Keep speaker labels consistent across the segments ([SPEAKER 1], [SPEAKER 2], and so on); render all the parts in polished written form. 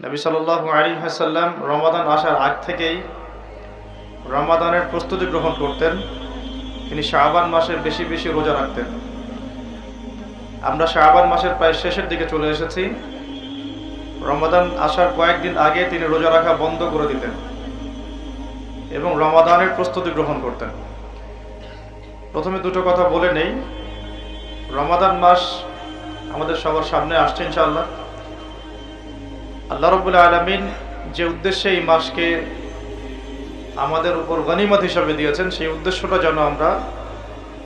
[SPEAKER 1] নবী সাল্লাল্লাহু আলাইহি ওয়াসাল্লাম রমাদান আসার আগ থেকেই রমাদানের প্রস্তুতি গ্রহণ করতেন। তিনি শাবান মাসের বেশি বেশি রোজা রাখতেন। আমরা শাবান মাসের প্রায় শেষের দিকে চলে এসেছি। রমাদান আসার কয়েকদিন আগে তিনি রোজা রাখা বন্ধ করে দিতেন এবং রমাদানের প্রস্তুতি গ্রহণ করতেন। প্রথমে দুটো কথা বলে নেই। রমাদান মাস আমাদের সবার সামনে আসছে ইনশাআল্লাহ। আল্লাহ রাব্বুল আলামিন যে উদ্দেশ্যে এই মাসকে আমাদের উপর গনিমত হিসাবে দিয়েছেন, সেই উদ্দেশ্যটা যেন আমরা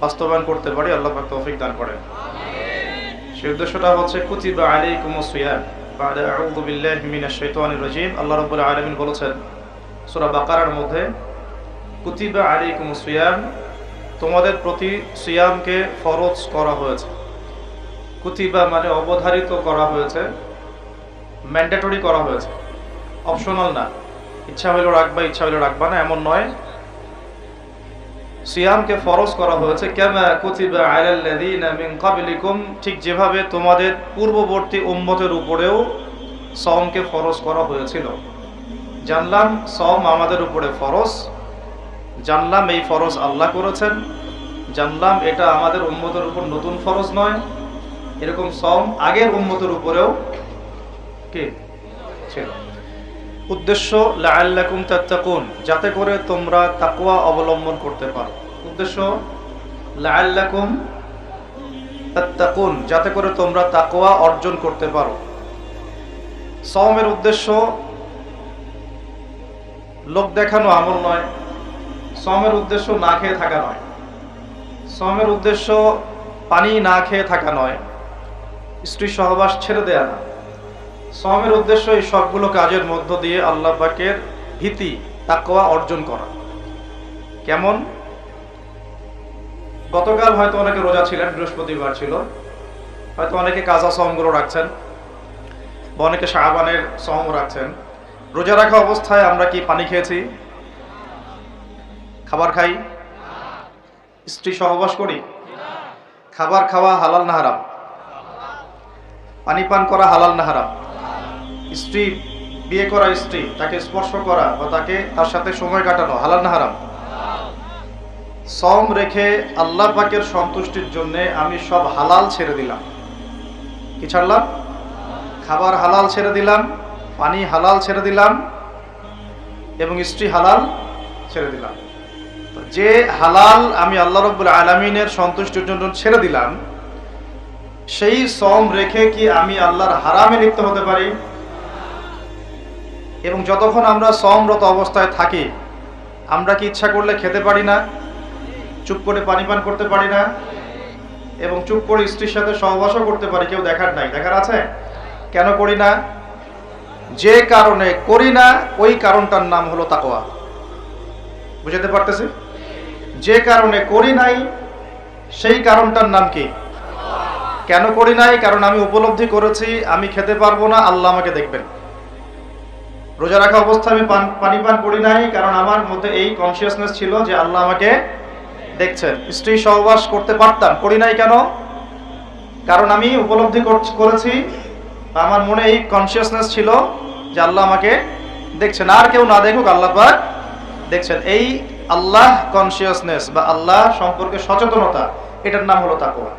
[SPEAKER 1] বাস্তবায়ন করতে পারি, আল্লাহ পাক তৌফিক দান করেন। সেই উদ্দেশ্যটা হচ্ছে কুতিবা আলাইকুমুস সিয়াম বা'দা আউযু বিল্লাহি মিনাশ শাইতানির রাজীম। আল্লাহ রাব্বুল আলামিন বলেছেন সূরা বাকারার মধ্যে, কুতিবা আলাইকুমুস সিয়াম, তোমাদের প্রতি সিয়ামকে ফরজ করা হয়েছে। কুতিবা মানে অবধারিত করা হয়েছে, ম্যান্ডেটরি করা হয়েছে, অপশনাল না। ইচ্ছা হইলো রাখবা, ইচ্ছা হইলো রাখবা না, এমন নয়। সিয়ামকে ফরজ করা হয়েছে কামা কুতিবা আলাল্লাযীনা মিন ক্বাবলিকুম, ঠিক যেভাবে তোমাদের পূর্ববর্তী উম্মতের উপরেও সওমকে ফরজ করা হয়েছিল। জানলাম সওম আমাদের উপরে ফরজ, জানলাম এই ফরজ আল্লাহ করেছেন, জানলাম এটা আমাদের উম্মতের উপর নতুন ফরজ নয়। এরকম সওম আগের উম্মতের উপরেও কি ছিল। উদ্দেশ্য লাআল্লাকুম তাত্তাকুন, যাতে করে তোমরা তাকওয়া অবলম্বন করতে পারো। উদ্দেশ্য লাআল্লাকুম তাত্তাকুন, যাতে করে তোমরা তাকওয়া অর্জন করতে পারো। সওমের উদ্দেশ্য লোক দেখানো আমল নয়। সওমের উদ্দেশ্য না খেয়ে থাকা নয়। সওমের উদ্দেশ্য পানি না খেয়ে থাকা নয়। স্ত্রী সহবাস ছেড়ে দেয়া না। সওমের উদ্দেশ্য এই সবগুলো কাজের মধ্য দিয়ে আল্লাহ পাকের ভীতি, তাকওয়া অর্জন করা। কেমন? গতকাল হয়তো অনেকে রোজা ছিলেন, বৃহস্পতিবার ছিল, হয়তো অনেকে কাজা সওমগুলো রাখছেন, বা অনেকে শাবানের সওম রাখছেন। রোজা রাখা অবস্থায় আমরা কি পানি খেয়েছি? খাবার খাই? স্ত্রী সহবাস করি? খাবার খাওয়া হালাল না হারাম? পানি পান করা হালাল না হারাম? স্ত্রী, বিয়ে করা স্ত্রী, তাকে স্পর্শ করা বা তার সাথে সময় কাটানো হালাল না হারাম? সওম রেখে আল্লাহ পাকের সন্তুষ্টির জন্য আমি সব হালাল ছেড়ে দিলাম। কি ছাড়লাম? খাবার হালাল ছেড়ে দিলাম, পানি হালাল ছেড়ে দিলাম, এবং স্ত্রী হালাল ছেড়ে দিলাম। যে হালাল আমি আল্লাহ রাব্বুল আলামিনের সন্তুষ্টির জন্য ছেড়ে দিলাম, সেই সওম রেখে কি আমি আল্লাহর হারামে লিপ্ত হতে পারি? এবং যতক্ষণ আমরা সওমরত অবস্থায় থাকি, আমরা কি ইচ্ছা করলে খেতে পারি না? চুপ করে পানি পান করতে পারি না? এবং চুপ করে স্ত্রীর সাথে সহবাসও করতে পারি, কেউ দেখার নাই। দেখার আছে? কেন করি না? যে কারণে করি না, ওই কারণটার নাম হলো তাকওয়া। বুঝতে পারতেছি? যে কারণে করি নাই, সেই কারণটার নাম কি? কেন করি নাই? কারণ আমি উপলব্ধি করেছি আমি খেতে পারবো না, আল্লাহ আমাকে দেখবেন। রোজা রাখা অবস্থায় আমি পানি পান করি নাই, কারণ আমার মধ্যে এই কনসিয়াসনেস ছিল যে আল্লাহ আমাকে দেখছেন। স্ত্রী সহবাস করতে পারতাম, করি নাই কেন? কারণ আমি উপলব্ধি করেছি, আমার মনে এই কনসিয়াসনেস ছিল যে আল্লাহ আমাকে দেখছেন। আর কেউ না দেখুক, আল্লাহ পাক দেখছেন। এই আল্লাহ কনসিয়াসনেস বা আল্লাহ সম্পর্কে সচেতনতা, এটার নাম হলো তাকওয়া।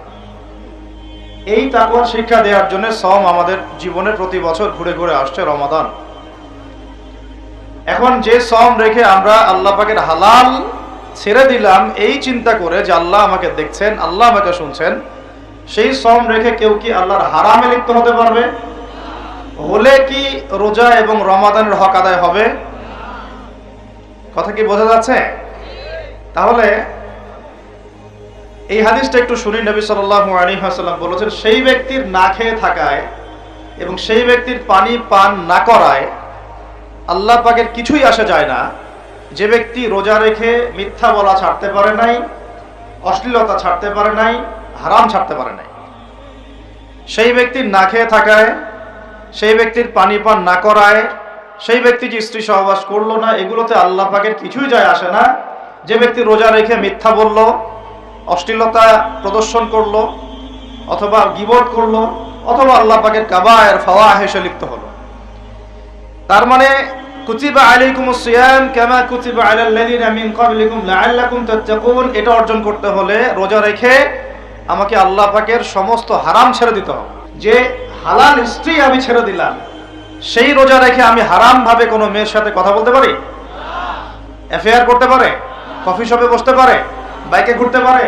[SPEAKER 1] এই তাকওয়ার শিক্ষা দেওয়ার জন্য সওম আমাদের জীবনে প্রতি বছর ঘুরে ঘুরে আসছে রমাদান। এখন যে সওম রেখে আমরা আল্লাহ পাকের হালাল ছেড়ে দিলাম এই চিন্তা করে যে আল্লাহ আমাকে দেখছেন, আল্লাহ আমাকে শুনছেন, সেই সওম রেখে কেউ কি আল্লাহর হারামে লিপ্ত হতে পারবে? হলে কি রোজা এবং রমাদানের হক আদায় হবে? কথা কি বোঝা যাচ্ছে? তাহলে এই হাদিসটা একটু শুনি। নবী সাল্লাল্লাহু আলাইহি ওয়াসাল্লাম বলেছেন, সেই ব্যক্তির না খেয়ে থাকায় এবং সেই ব্যক্তির পানি পান না করায় আল্লাহ পাকের কিছুই আসে যায় না। যে ব্যক্তি রোজা রেখে মিথ্যা বলা ছাড়তে পারে নাই, অশ্লীলতা ছাড়তে পারে নাই, হারাম ছাড়তে পারে নাই, সেই ব্যক্তির না খেয়ে থাকায়, সেই ব্যক্তির পানি পান না করায়, সেই ব্যক্তি যে স্ত্রী সহবাস করলো না, এগুলোতে আল্লাহ পাকের কিছুই যায় আসে না। যে ব্যক্তি রোজা রেখে মিথ্যা বলল, অশ্লীলতা প্রদর্শন করলো, অথবা গীবত করলো, অথবা আল্লাহ পাকের কাবায়ের ফাওয়াহিশে লিপ্ত হলো, তার মানে কুতিবা আলাইকুমুস সিয়াম কামা কুতিবা আলাল লাযিনা মিন ক্বাবলিকুম লাআল্লাকুম তাত্তাকুন, এটা অর্জন করতে হলে রোজা রেখে আমাকে আল্লাহ পাকের সমস্ত হারাম ছেড়ে দিতে হবে। যে হালাল স্ত্রী আমি ছেড়ে দিলাম, সেই রোজা রেখে আমি হারাম ভাবে কোনো মেয়ের সাথে কথা বলতে পারি? অ্যাফেয়ার করতে পারে? কফি শপে বসতে পারে? বাইকে ঘুরতে পারে?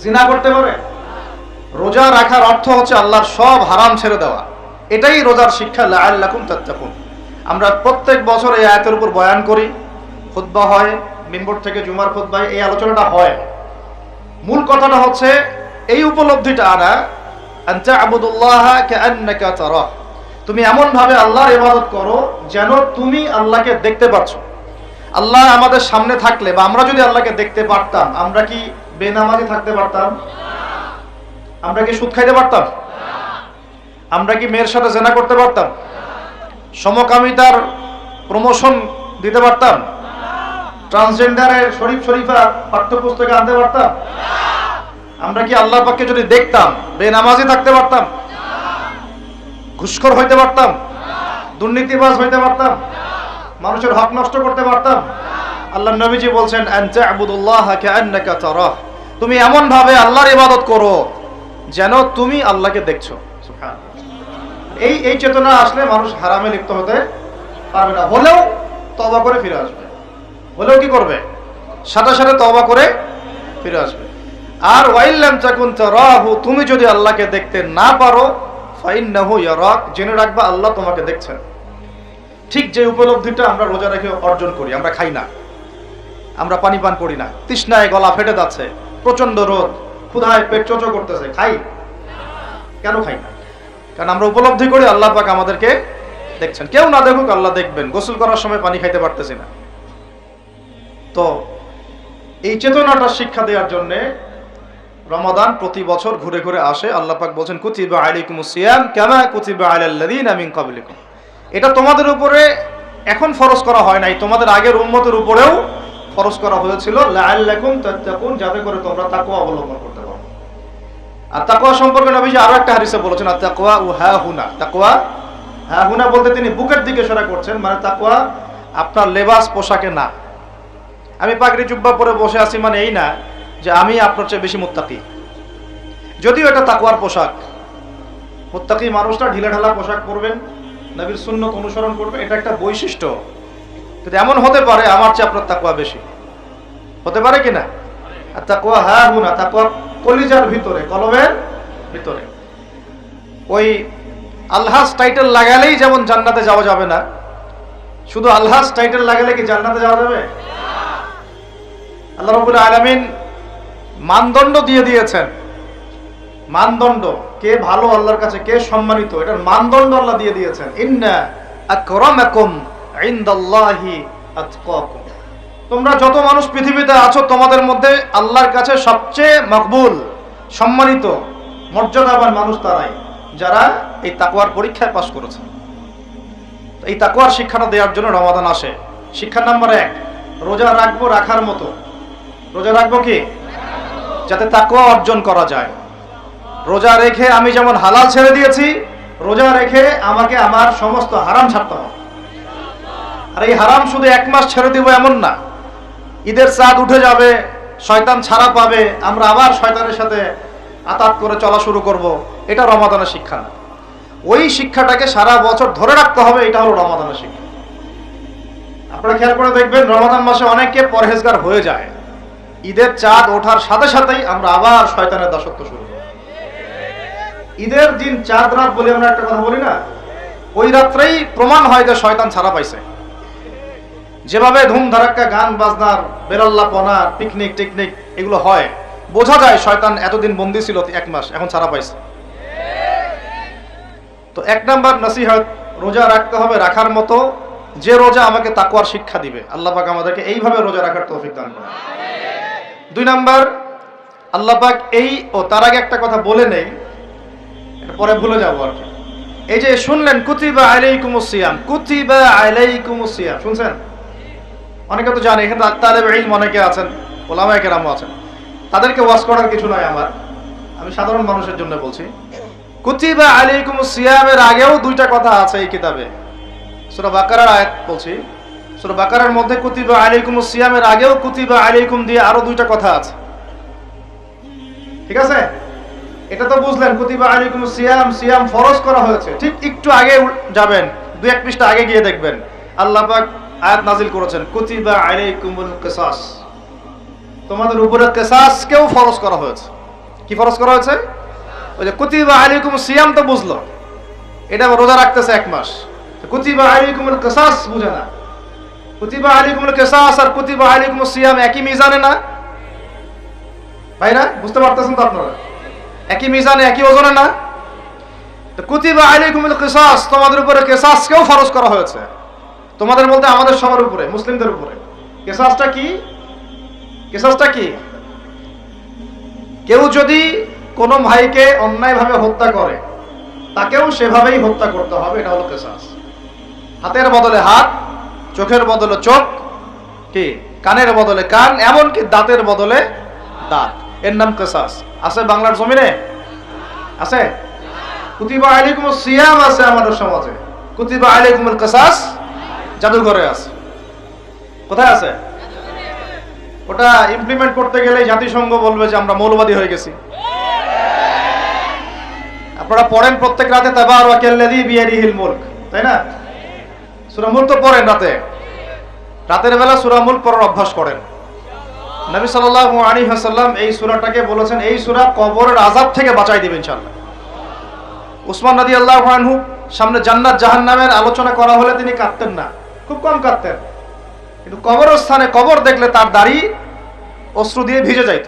[SPEAKER 1] জিনা করতে পারে? রোজা রাখার অর্থ হচ্ছে আল্লাহর সব হারাম ছেড়ে দেওয়া। এটাই রোজার শিক্ষা, লাআল্লাকুম তাত্তাকুন। আমরা প্রত্যেক বছর এই আয়াতের উপর বয়ান করি, খুতবা হয়, মিম্বর থেকে জুমার খুতবায় এই আলোচনাটা হয়। মূল কথাটা হচ্ছে এই উপলব্ধিটা আনা, আনতা আবুদুল্লাহ কাআন্নাকা তারাহ, তুমি এমন ভাবে আল্লাহর ইবাদত করো যেন তুমি আল্লাহকে দেখতে পাচ্ছ। আল্লাহ আমাদের সামনে থাকলে বা আমরা যদি আল্লাহকে দেখতে পারতাম, আমরা কি বেনামাজি থাকতে পারতাম? আমরা কি সুদ খাইতে পারতাম? আমরা কি মেয়ের সাথে জেনা করতে পারতাম? সমকামিতার প্রমোশন দিতে পারতাম? ট্রান্সজেন্ডারের শরীফ শরীফা পাঠ্যপুস্তকে আনতে পারতাম? আমরা কি আল্লাহ পাককে যদি দেখতাম বেনামাজি থাকতে পারতাম? ঘুষখোর হইতে পারতাম? দুর্নীতিবাজ হইতে পারতাম? মানুষের হক নষ্ট করতে পারতাম? আল্লাহ নবীজি বলছেন আনতা আবুদুল্লাহ কাআন্নাকা তারাহ, তুমি এমন ভাবে আল্লাহর ইবাদত করো যেন তুমি আল্লাহকে দেখছো। সুবহানাল্লাহ। এই চেতনা আসলে মানুষ হারামে লিপ্ত হতে পারবে না, হলেও তওবা করে ফিরে আসবে। হলেও কি করবে? সাথে সাথে তওবা করে ফিরে আসবে। আর ওয়াইল্লাম তাকুন তারাহু, তুমি যদি আল্লাহকে দেখতে না পারো, ফাইন্নাহু ইয়ারাক, জেনে রাখবা আল্লাহ তোমাকে দেখছেন। ঠিক যে উপলব্ধিটা আমরা রোজা রেখে অর্জন করি। আমরা খাই না, আমরা পানি পান করি না, তৃষ্ণায় গলা ফেটে যাচ্ছে, প্রচন্ড রোদ, ক্ষুধায় পেট চোচো করতেছে, খাই? কেন খাই না? কারণ আমরা উপলব্ধি করি আল্লাহ পাক আমাদেরকে দেখছেন। কেউ না দেখুক আল্লাহ দেখবেন। গোসল করার সময় পানি খাইতে পারতেছি না। তো এই চেতনাটা শিক্ষা দেওয়ার জন্য রমাদান প্রতি বছর ঘুরে ঘুরে আসে। আল্লাহ পাক বলেন কুতিবা আলাইকুমুস সিয়াম কামা কুতিবা আলাল লাযিনা মিন ক্বাবলিকুম, এটা তোমাদের উপরে এখন ফরজ করা হয় নাই, তোমাদের আগের উম্মতের উপরেও ফরজ করা হয়েছিল, লাআল্লাকুম তাত্তাকুন, যাতে করে তোমরা তাকওয়া অবলম্বন করতে পারো। আর তাকওয়া সম্পর্কে নবীজি আরো একটা হাদিসে বলেছেন আত-তাকওয়া হাহুনা, তাকওয়া হাহুনা বলতে তিনি বুকের দিকে ইশারা করছেন, মানে তাকওয়া আপনার লেবাস পোশাকে না। আমি পাগড়ি জুব্বা পরে বসে আছি মানে এই না যে আমি আপনার চেয়ে বেশি মুত্তাকি, যদিও এটা তাকওয়ার পোশাক। মুত্তাকি মানুষটা ঢিলাঢালা পোশাক পরবেন, নবীর সুন্নত অনুসরণ করবে, এটা একটা বৈশিষ্ট্য। কিন্তু এমন হতে পারে আমার চেয়ে আপনার তাকওয়া বেশি, হতে পারে কিনা? আর তাকওয়া হাহুনা, তাকওয়া কলিজার ভিতরে, কলবের ভিতরে। ওই আলহাজ টাইটেল লাগালেই যেমন জান্নাতে যাওয়া যাবে না, শুধু আলহাজ টাইটেল লাগালে কি জান্নাতে যাওয়া যাবে? আল্লাহ রাব্বুল আলামিন মানদণ্ড দিয়ে দিয়েছেন। মানদণ্ড, কে ভালো আল্লাহর কাছে, কে সম্মানিত, এটার মানদণ্ড আল্লাহ দিয়ে দিয়েছেন। ইন্না আকরামাকুম ইনদাল্লাহি আতকাকুম, তোমরা যত মানুষ পৃথিবীতে আছো তোমাদের মধ্যে আল্লাহর কাছে সবচেয়ে মকবুল, সম্মানিত, মর্যাদাবান মানুষ তারাই যারা এই তাকওয়ার পরীক্ষায় পাশ করেছে। এই তাকওয়ার শিক্ষাটা দেওয়ার জন্য রমাদান আসে। শিক্ষা নাম্বার 1, রোজা রাখবো রাখার মতো। রোজা রাখবো কি? যাতে তাকওয়া অর্জন করা যায়। রোজা রেখে আমি যেমন হালাল ছেড়ে দিয়েছি, রোজা রেখে আমাকে আমার সমস্ত হারাম ছাড়তে হবে। আর এই হারাম শুধু 1 মাস ছেড়ে দিব এমন না। ঈদের চাঁদ উঠে যাবে, শয়তান ছাড়া পাবে, আমরা আবার শয়তানের সাথে আতাত করে চলা শুরু করব, এটা রমাদানের শিক্ষা না। ওই শিক্ষাটাকে সারা বছর ধরে রাখতে হবে, এটা হলো রমাদানের শিক্ষা। আপনারা খেয়াল করে দেখবেন রমাদান মাসে অনেকে পরহেজগার হয়ে যায়, ঈদের চাঁদ ওঠার সাথে সাথেই আমরা আবার শয়তানের দাসত্ব শুরু করি। ঈদের দিন চাঁদ রাত বলে আমরা একটা কথা বলি না, ওই রাত্রেই প্রমাণ হয় যে শয়তান ছাড়া পাইছে। যেভাবে ধুম ধারাক্কা গান বাজনার, বেরাল্লাপনা, পিকনিক টিকনিক এগুলো হয়, বোঝা যায় শয়তান এতদিন বন্দী ছিল 1 মাস, এখন ছাড়া পাইছে। তো 1 নাম্বার নসিহত, রোজা রাখতে হবে রাখার মতো, যে রোজা আমাকে তাকওয়ার শিক্ষা দিবে। আল্লাহ পাক আমাদেরকে এইভাবে রোজা রাখার তৌফিক দান করুন। 2 নাম্বার, আল্লাহ পাক তার আগে একটা কথা বলে নেই, এটা পরে ভুলে যাবো আর কি। এই যে শুনলেন কুতিবা আলাইকুমুস সিয়াম, কুতিবা আলাইকুমুস সিয়াম, শুনছেন? অনেকে তো জানে, এখানে তালেব ইলম অনেকে আছেন, ওলামায়ে কেরামও আছেন, তাদেরকে ওয়াজ করার কিছু নয় আমার, আমি সাধারণ মানুষের জন্য বলছি। কুতিবা আলাইকুমুস সিয়ামের আগেও 2টা কথা আছে এই কিতাবে। সূরা বাকারার আয়াত বলছি। সূরা বাকারার মধ্যে কুতিবা আলাইকুমুস সিয়ামের আগেও কুতিবা আলাইকুম দিয়ে আরো দুইটা কথা আছে, ঠিক আছে? এটা তো বুঝলেন, কুতিবা আলাইকুমুস সিয়াম, সিয়াম ফরজ করা হয়েছে। ঠিক একটু আগে যাবেন, 2-1 পৃষ্ঠা আগে গিয়ে দেখবেন আল্লাহ পাক আয়াত নাজিল করেছেন, কুতিবা আলাইকুমুল কিসাস, তোমাদের উপরে কিসাস কেও ফরজ করা হয়েছে। কি ফরজ করা হয়েছে? ওই যে কুতিবা আলাইকুমুস সিয়াম তো বুঝলো, এটা রোজা রাখতেছে 1 মাস। কুতিবা আলাইকুমুল কিসাস বুঝে না। কুতিবা আলাইকুমুল কিসাস আর কুতিবা আলাইকুমুস সিয়াম একই মিজানে না ভাইরা? বুঝতে পারতেছেন তো আপনারা? একই মিজানে, একই ওজনে না? তো কুতিবা আলাইকুমুল কিসাস, তোমাদের উপরে কিসাসকেও ফরজ করা হয়েছে। তোমাদের বলতে আমাদের সবার উপরে, মুসলিমদের উপরে। কিসাসটা কি? কিসাসটা কি? কেউ যদি কোনো ভাইকে অন্যায়ভাবে হত্যা করে, তাকেও সেভাবেই হত্যা করতে হবে, এটা হলো কিসাস। হাতের বদলে হাত, চোখের বদলে চোখ, কি কানের বদলে কান, এমনকি দাঁতের বদলে দাঁত, এর নাম কিসাস। আছে বাংলার জমিনে? আছে? কুতিবা আলাইকুমুস সিয়াম আছে আমাদের সমাজে, কুতিবা আলাইকুমুল কিসাস জাদুঘরে আছে। কোথায় আছে? ওটা ইমপ্লিমেন্ট করতে গেলে জাতিসংঘ বলবে যে আমরা মৌলবাদী হয়ে গেছি। আপনারা পড়েন প্রত্যেক রাতে তাবারাকাল্লাযী বিয়াদিহিল মুলক, তাই না? সূরা মুলক তো পড়েন রাতে, রাতের বেলা সূরা মুলক পড়ার অভ্যাস করেন। নবী সাল্লাল্লাহু আলাইহি ওয়াসাল্লাম এই সূরাটাকে বলেছেন এই সূরা কবরের আযাব থেকে বাঁচাই দিবে ইনশাআল্লাহ। উসমান রাদিয়াল্লাহু আনহু সামনে জান্নাত জাহান্নামের আলোচনা করা হলে তিনি কাঁদতেন না, খুব কম কাঁদতেন, কিন্তু কবরের স্থানে কবর দেখলে তার দাড়ি অশ্রু দিয়ে ভিজে যাইত।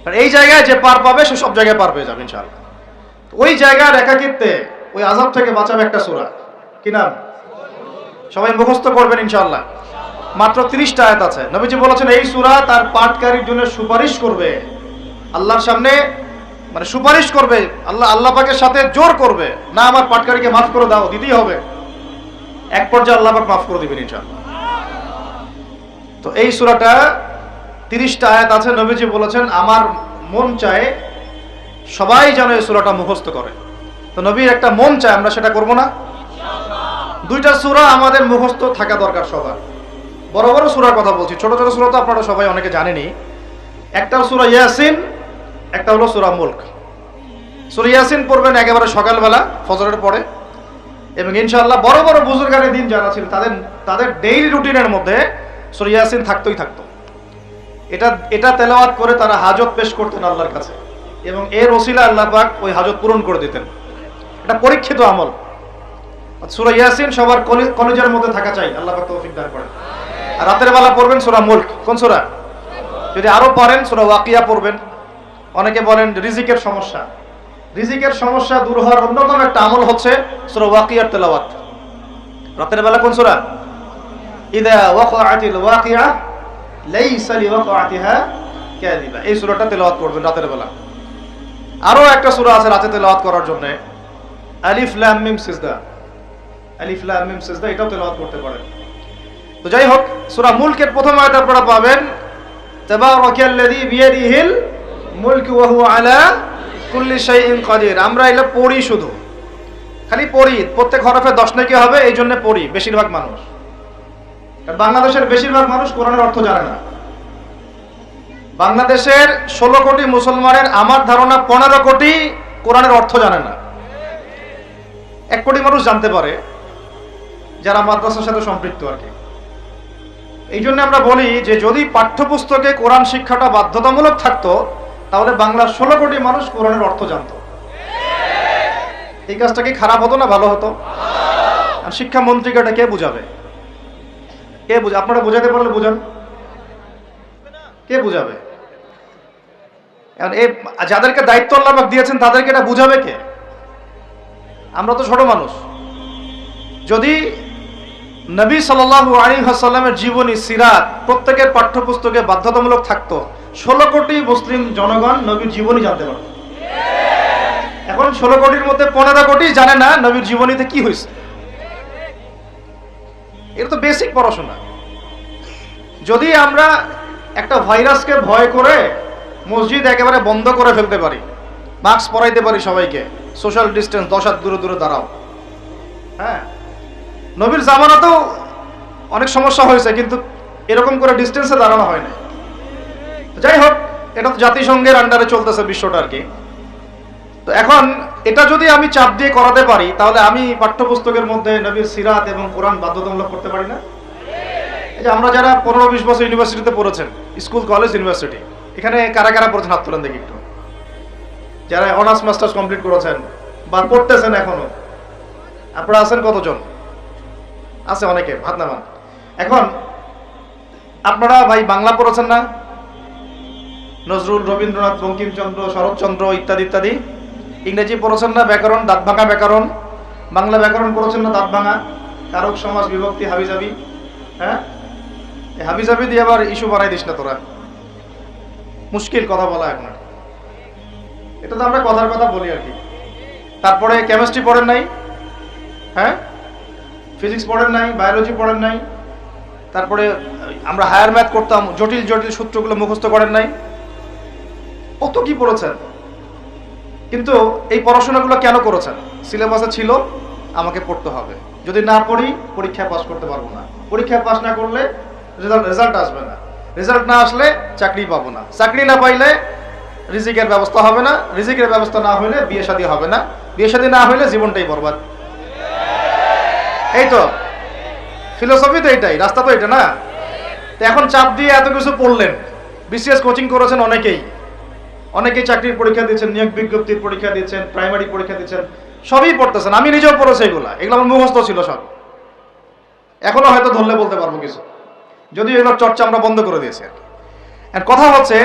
[SPEAKER 1] আর এই জায়গায় যে পার পাবে সে সব জায়গায় পার পেয়ে যাবে ইনশাআল্লাহ। ওই জায়গার একাকিত্বে ওই আযাব থেকে বাঁচাবে একটা সূরা, কি নাম? সবাই মুখস্থ করবেন ইনশাআল্লাহ। মাত্র 30টা আয়াত আছে। নবীজি বলেছেন এই সূরা তার পাঠকারীর জন্য সুপারিশ করবে আল্লাহর সামনে, মানে সুপারিশ করবে আল্লাহ পাকের সাথে জোর করবে, না আমার পাঠকারীকে মাফ করে দাও, দিতেই হবে। এক পর্যায়ে আল্লাহ পাক মাফ করে দিবেন ইনশাআল্লাহ। তো এই সূরাটা 30টা আয়াত আছে। নবীজি বলেছেন আমার মন চায় সবাই যেন এই সূরাটা মুখস্থ করে। তো নবীর একটা মন চায়, আমরা সেটা করব না? দুইটা সূরা আমাদের মুখস্থ থাকা দরকার সবার। বড় বড় সূরার কথা বলছি, ছোট ছোট সূরা তো আপনারা সবাই অনেকে জানেনই। একটা সূরা ইয়াসিন, একটা হলো সূরা মুলক। সূরা ইয়াসিন পড়বেন একেবারে সকালবেলা ফজরের পরে, এবং ইনশাআল্লাহ বড় বড় বুজুর্গানের দিন যারা ছিল তাদের ডেইলি রুটিনের মধ্যে সূরা ইয়াসিন থাকতোই থাকতো। এটা তেলাওয়াত করে তারা হাজত পেশ করতেন আল্লাহর কাছে, এবং এর ওসিলা আল্লাহ পাক ওই হাজত পূরণ করে দিতেন। এটা পরীক্ষিত আমল। সূরা ইয়াসিন সবার কলেজের মধ্যে থাকা চাই, আল্লাহ পাক তৌফিক দান করেন। আর রাতের বেলা পড়বেন সূরা মুলক। কোন সূরা? যদি আরো পারেন সূরা ওয়াকিয়া পড়বেন। অনেকে বলেন রিজিকের সমস্যা, রিজিকের সমস্যা দূর হওয়ার অন্যতম একটা আমল হচ্ছে সূরা ওয়াকিয়ার তেলাওয়াত। রাতের বেলা কোন সূরা? ইযা ওয়াকাআতিল ওয়াকিয়া লাইসা লিওয়াকাআতিহা কাযিবা, এই সূরাটা তেলাওয়াত করবেন রাতের বেলা। আরো একটা সূরা আছে রাতে তেলাওয়াত করার জন্য, আলিফ লাম মিম সিজদা। আলিফ লাম মিম সিজদা, এটাও তেলাওয়াত করতে পারেন। তো যাই হোক, সূরা মুলকের প্রথম আয়াত আপনারা পাবেন তাবারাকাল্লাযী বিয়াদিহিল মুলকু ওয়া হুয়া আলা কুল্লি শাইইন কাদির। আমরা এটা পড়ি, শুধু খালি পড়ি, প্রত্যেক হরফে 10 নেকি হবে, এই জন্য পড়ি বেশিরভাগ মানুষ। কারণ বাংলাদেশের বেশিরভাগ মানুষ কোরআনের অর্থ জানে না। বাংলাদেশের 16 কোটি মুসলমানের আমার ধারণা 15 কোটি কোরআনের অর্থ জানে না। 1 কোটি মানুষ জানতে পারে যারা মাদ্রাসার সাথে সম্পৃক্ত আর কি। এই জন্য আমরা বলি যে যদি পাঠ্যপুস্তকে কোরআন শিক্ষাটা বাধ্যতামূলক থাকতো, তাহলে বাংলার 16 কোটি মানুষ কোরআনের অর্থ জানতো। এই কাজটা কি খারাপ হতো না ভালো হতো? আর শিক্ষামন্ত্রীকে এটা কে বুঝাবে? কে বুঝাবে? আপনারা বুঝাতে পারলে বুঝান, কে বুঝাবে? এই যাদেরকে দায়িত্ব আল্লাহ পাক দিয়েছেন তাদেরকে এটা বুঝাবে কে? আমরা তো ছোট মানুষ। যদি নবী সাল্লাল্লাহু আলাইহি ওয়াসাল্লামের জীবনী সিরাত প্রত্যেকের পাঠ্যপুস্তকে বাধ্যতামূলক থাকতো, 16 কোটি মুসলিম জনগণ নবীর জীবনী জানতে পারত। এখন 16 কোটির মধ্যে 15 কোটি জানে না নবীর জীবনীতে কি হয়েছে। এটা তো বেসিক পড়াশোনা। যদি আমরা একটা ভাইরাসকে ভয় করে মসজিদ একেবারে বন্ধ করে ফেলতে পারি, মাস্ক পরাইতে পারি সবাইকে, সোশ্যাল ডিস্টেন্স 10 হাত দূরে দূরে দাঁড়াও, হ্যাঁ, নবীর জামানাতেও অনেক সমস্যা হয়েছে, কিন্তু এরকম করে ডিস্টেন্সে দাঁড়ানো হয় না। যাই হোক, এটা তো জাতিসংঘের আন্ডারে চলতেছে বিশ্বটা আর কি। তো এখন এটা যদি আমি চাপ দিয়ে করাতে পারি, তাহলে আমি পাঠ্যপুস্তকের মধ্যে নবীর সিরাত এবং কোরআন বাধ্যতামূলক করতে পারি না? এই যে আমরা যারা 15-20 বছর ইউনিভার্সিটিতে পড়েছেন, স্কুল কলেজ ইউনিভার্সিটি, এখানে কারা কারা পড়েছেন হাত তোলেন দেখি একটু। যারা অনার্স মাস্টার্স কমপ্লিট করেছেন বা পড়তেছেন এখনো, আপনারা আছেন কতজন? আছে অনেকে, হাত নামান। এখন আপনারা ভাই বাংলা পড়েছেন না? নজরুল, রবীন্দ্রনাথ, বঙ্কিমচন্দ্র, শরৎচন্দ্র ইত্যাদি ইত্যাদি। ইংরেজি পড়েছেন না? ব্যাকরণ, দাঁত ভাঙা ব্যাকরণ। বাংলা ব্যাকরণ পড়েছেন না? দাঁত ভাঙা, কারক, সমাস, বিভক্তি, হাবিজাবি। হ্যাঁ, এই হাবিজাবি দিয়ে আবার ইস্যু বানাই দিস না তোরা, মুশকিল কথা বলা এখন। এটা তো আমরা কথার কথা বলি আর কি। তারপরে কেমিস্ট্রি পড়েন নাই? হ্যাঁ, ফিজিক্স পড়েন নাই? বায়োলজি পড়েন নাই? তারপরে আমরা হায়ার ম্যাথ করতাম, জটিল জটিল সূত্রগুলো মুখস্থ করেন নাই? কত কি পড়েছেন। কিন্তু এই পড়াশোনাগুলো কেন করেছেন? সিলেবাসে ছিল, আমাকে পড়তে হবে, যদি না পড়ি পরীক্ষায় পাস করতে পারবো না, পরীক্ষায় পাস না করলে রেজাল্ট আসবে না, রেজাল্ট না আসলে চাকরি পাবো না, চাকরি না পাইলে রিজিকের ব্যবস্থা হবে না, রিজিকের ব্যবস্থা না হইলে বিয়ে শাদী হবে না, বিয়ে শাদী না হইলে জীবনটাই বরবাদ। এই তো ফিলোসফি, তো এইটাই, রাস্তা তো এটা না। তো এখন চাপ দিয়ে এত কিছু পড়লেন, বিসিএস কোচিং করেছেন অনেকেই চাকরির পরীক্ষা দিচ্ছেন, নিয়োগ বিজ্ঞপ্তির পরীক্ষা দিচ্ছেন, প্রাইমারি পরীক্ষা দিচ্ছেন, সবই পড়তেছেন। আমি নিজেও পড়েছি এগুলো আমার মুখস্থ ছিল সব, এখনো হয়তো ধরলে বলতে পারবো কিছু, যদিও এগুলোর চর্চা আমরা বন্ধ করে দিয়েছি। আর কথা হচ্ছে,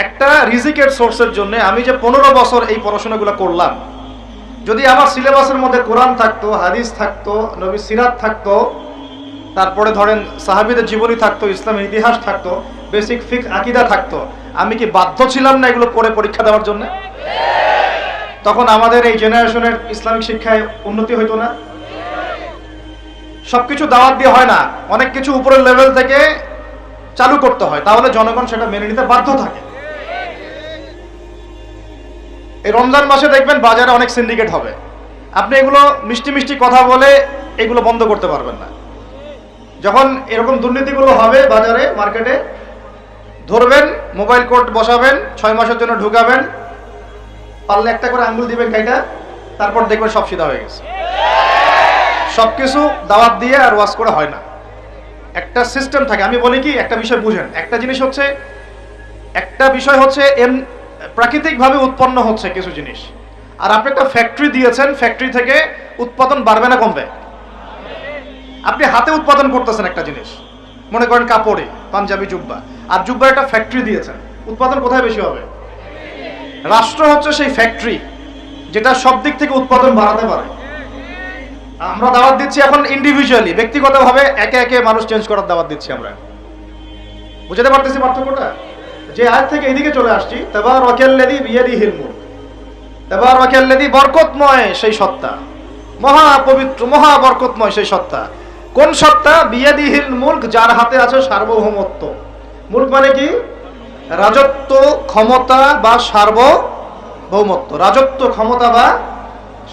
[SPEAKER 1] একটা রিজিকের সোর্সের জন্য আমি যে 15 বছর এই পড়াশোনাগুলো করলাম, যদি আমার সিলেবাসের মধ্যে কোরআন থাকতো, হাদিস থাকতো, নবীর সিরাত থাকতো, তারপরে ধরেন সাহাবীদের জীবনী থাকতো, ইসলামের ইতিহাস থাকতো, বেসিক ফিকহ আকীদা থাকতো, আমি কি বাধ্য ছিলাম না এগুলো পড়ে পরীক্ষা দেওয়ার জন্য? তখন আমাদের এই জেনারেশনের ইসলামিক শিক্ষায় উন্নতি হইতো না? সবকিছু দাওয়াত দিয়ে হয় না, অনেক কিছু উপরের লেভেল থেকে চালু করতে হয়, তাহলে জনগণ সেটা মেনে নিতে বাধ্য থাকে। এই রমজান মাসে দেখবেন বাজারে অনেক সিন্ডিকেট হবে, আপনি এগুলো মিষ্টি মিষ্টি কথা বলে এগুলো বন্ধ করতে পারবেন না। যখন এরকম দুর্নীতিগুলো হবে বাজারে, মার্কেটে, ধরবেন, মোবাইল কোর্ট বসাবেন, 6 মাসের জন্য ঢুকাবেন, পারলে একটা করে আঙ্গুল দিবেন কাইটা, তারপর দেখবেন সব সিধা হয়ে গেছে। সবকিছু দাওয়াত দিয়ে আর ওয়াজ করে হয় না, একটা সিস্টেম থাকে। আমি বলি কি, একটা বিষয় বুঝেন, একটা বিষয় হচ্ছে প্রাকৃতিকভাবে উৎপন্ন হচ্ছে কিছু জিনিস, আর আপনি একটা ফ্যাক্টরি দিয়েছেন, ফ্যাক্টরি থেকে উৎপাদন বাড়বে না কমবে? আপনি হাতে উৎপাদন করতেছেন একটা জিনিস, মনে করেন কাপড়ে পাঞ্জাবি জুব্বা, আর জুব্বার একটা ফ্যাক্টরি দিয়েছেন, উৎপাদন কোথায় বেশি হবে? রাষ্ট্র হচ্ছে সেই ফ্যাক্টরি যেটা সব দিক থেকে উৎপাদন বাড়াতে পারে। আমরা দাওয়াত দিচ্ছি এখন ইন্ডিভিজুয়ালি, ব্যক্তিগতভাবে একে একে মানুষ চেঞ্জ করার দাওয়াত দিচ্ছি আমরা। বুঝতে পারতেছি পার্থক্যটা? যে আয়াত থেকে এদিকে চলে আসছি, তাবারাকাল্লাযী বিয়াদিহিল মুলক, তাবারাকাল্লাযী বরকতময় সেই সত্তা, মহা পবিত্র মহা বরকতময় সেই সত্তা। কোন সত্তা? বিয়াদিহিল মুলক, যার হাতে আছে সার্বভৌমত্ব। মুলক মানে কি? রাজত্ব, ক্ষমতা বা সার্বভৌমত্ব। রাজত্ব, ক্ষমতা বা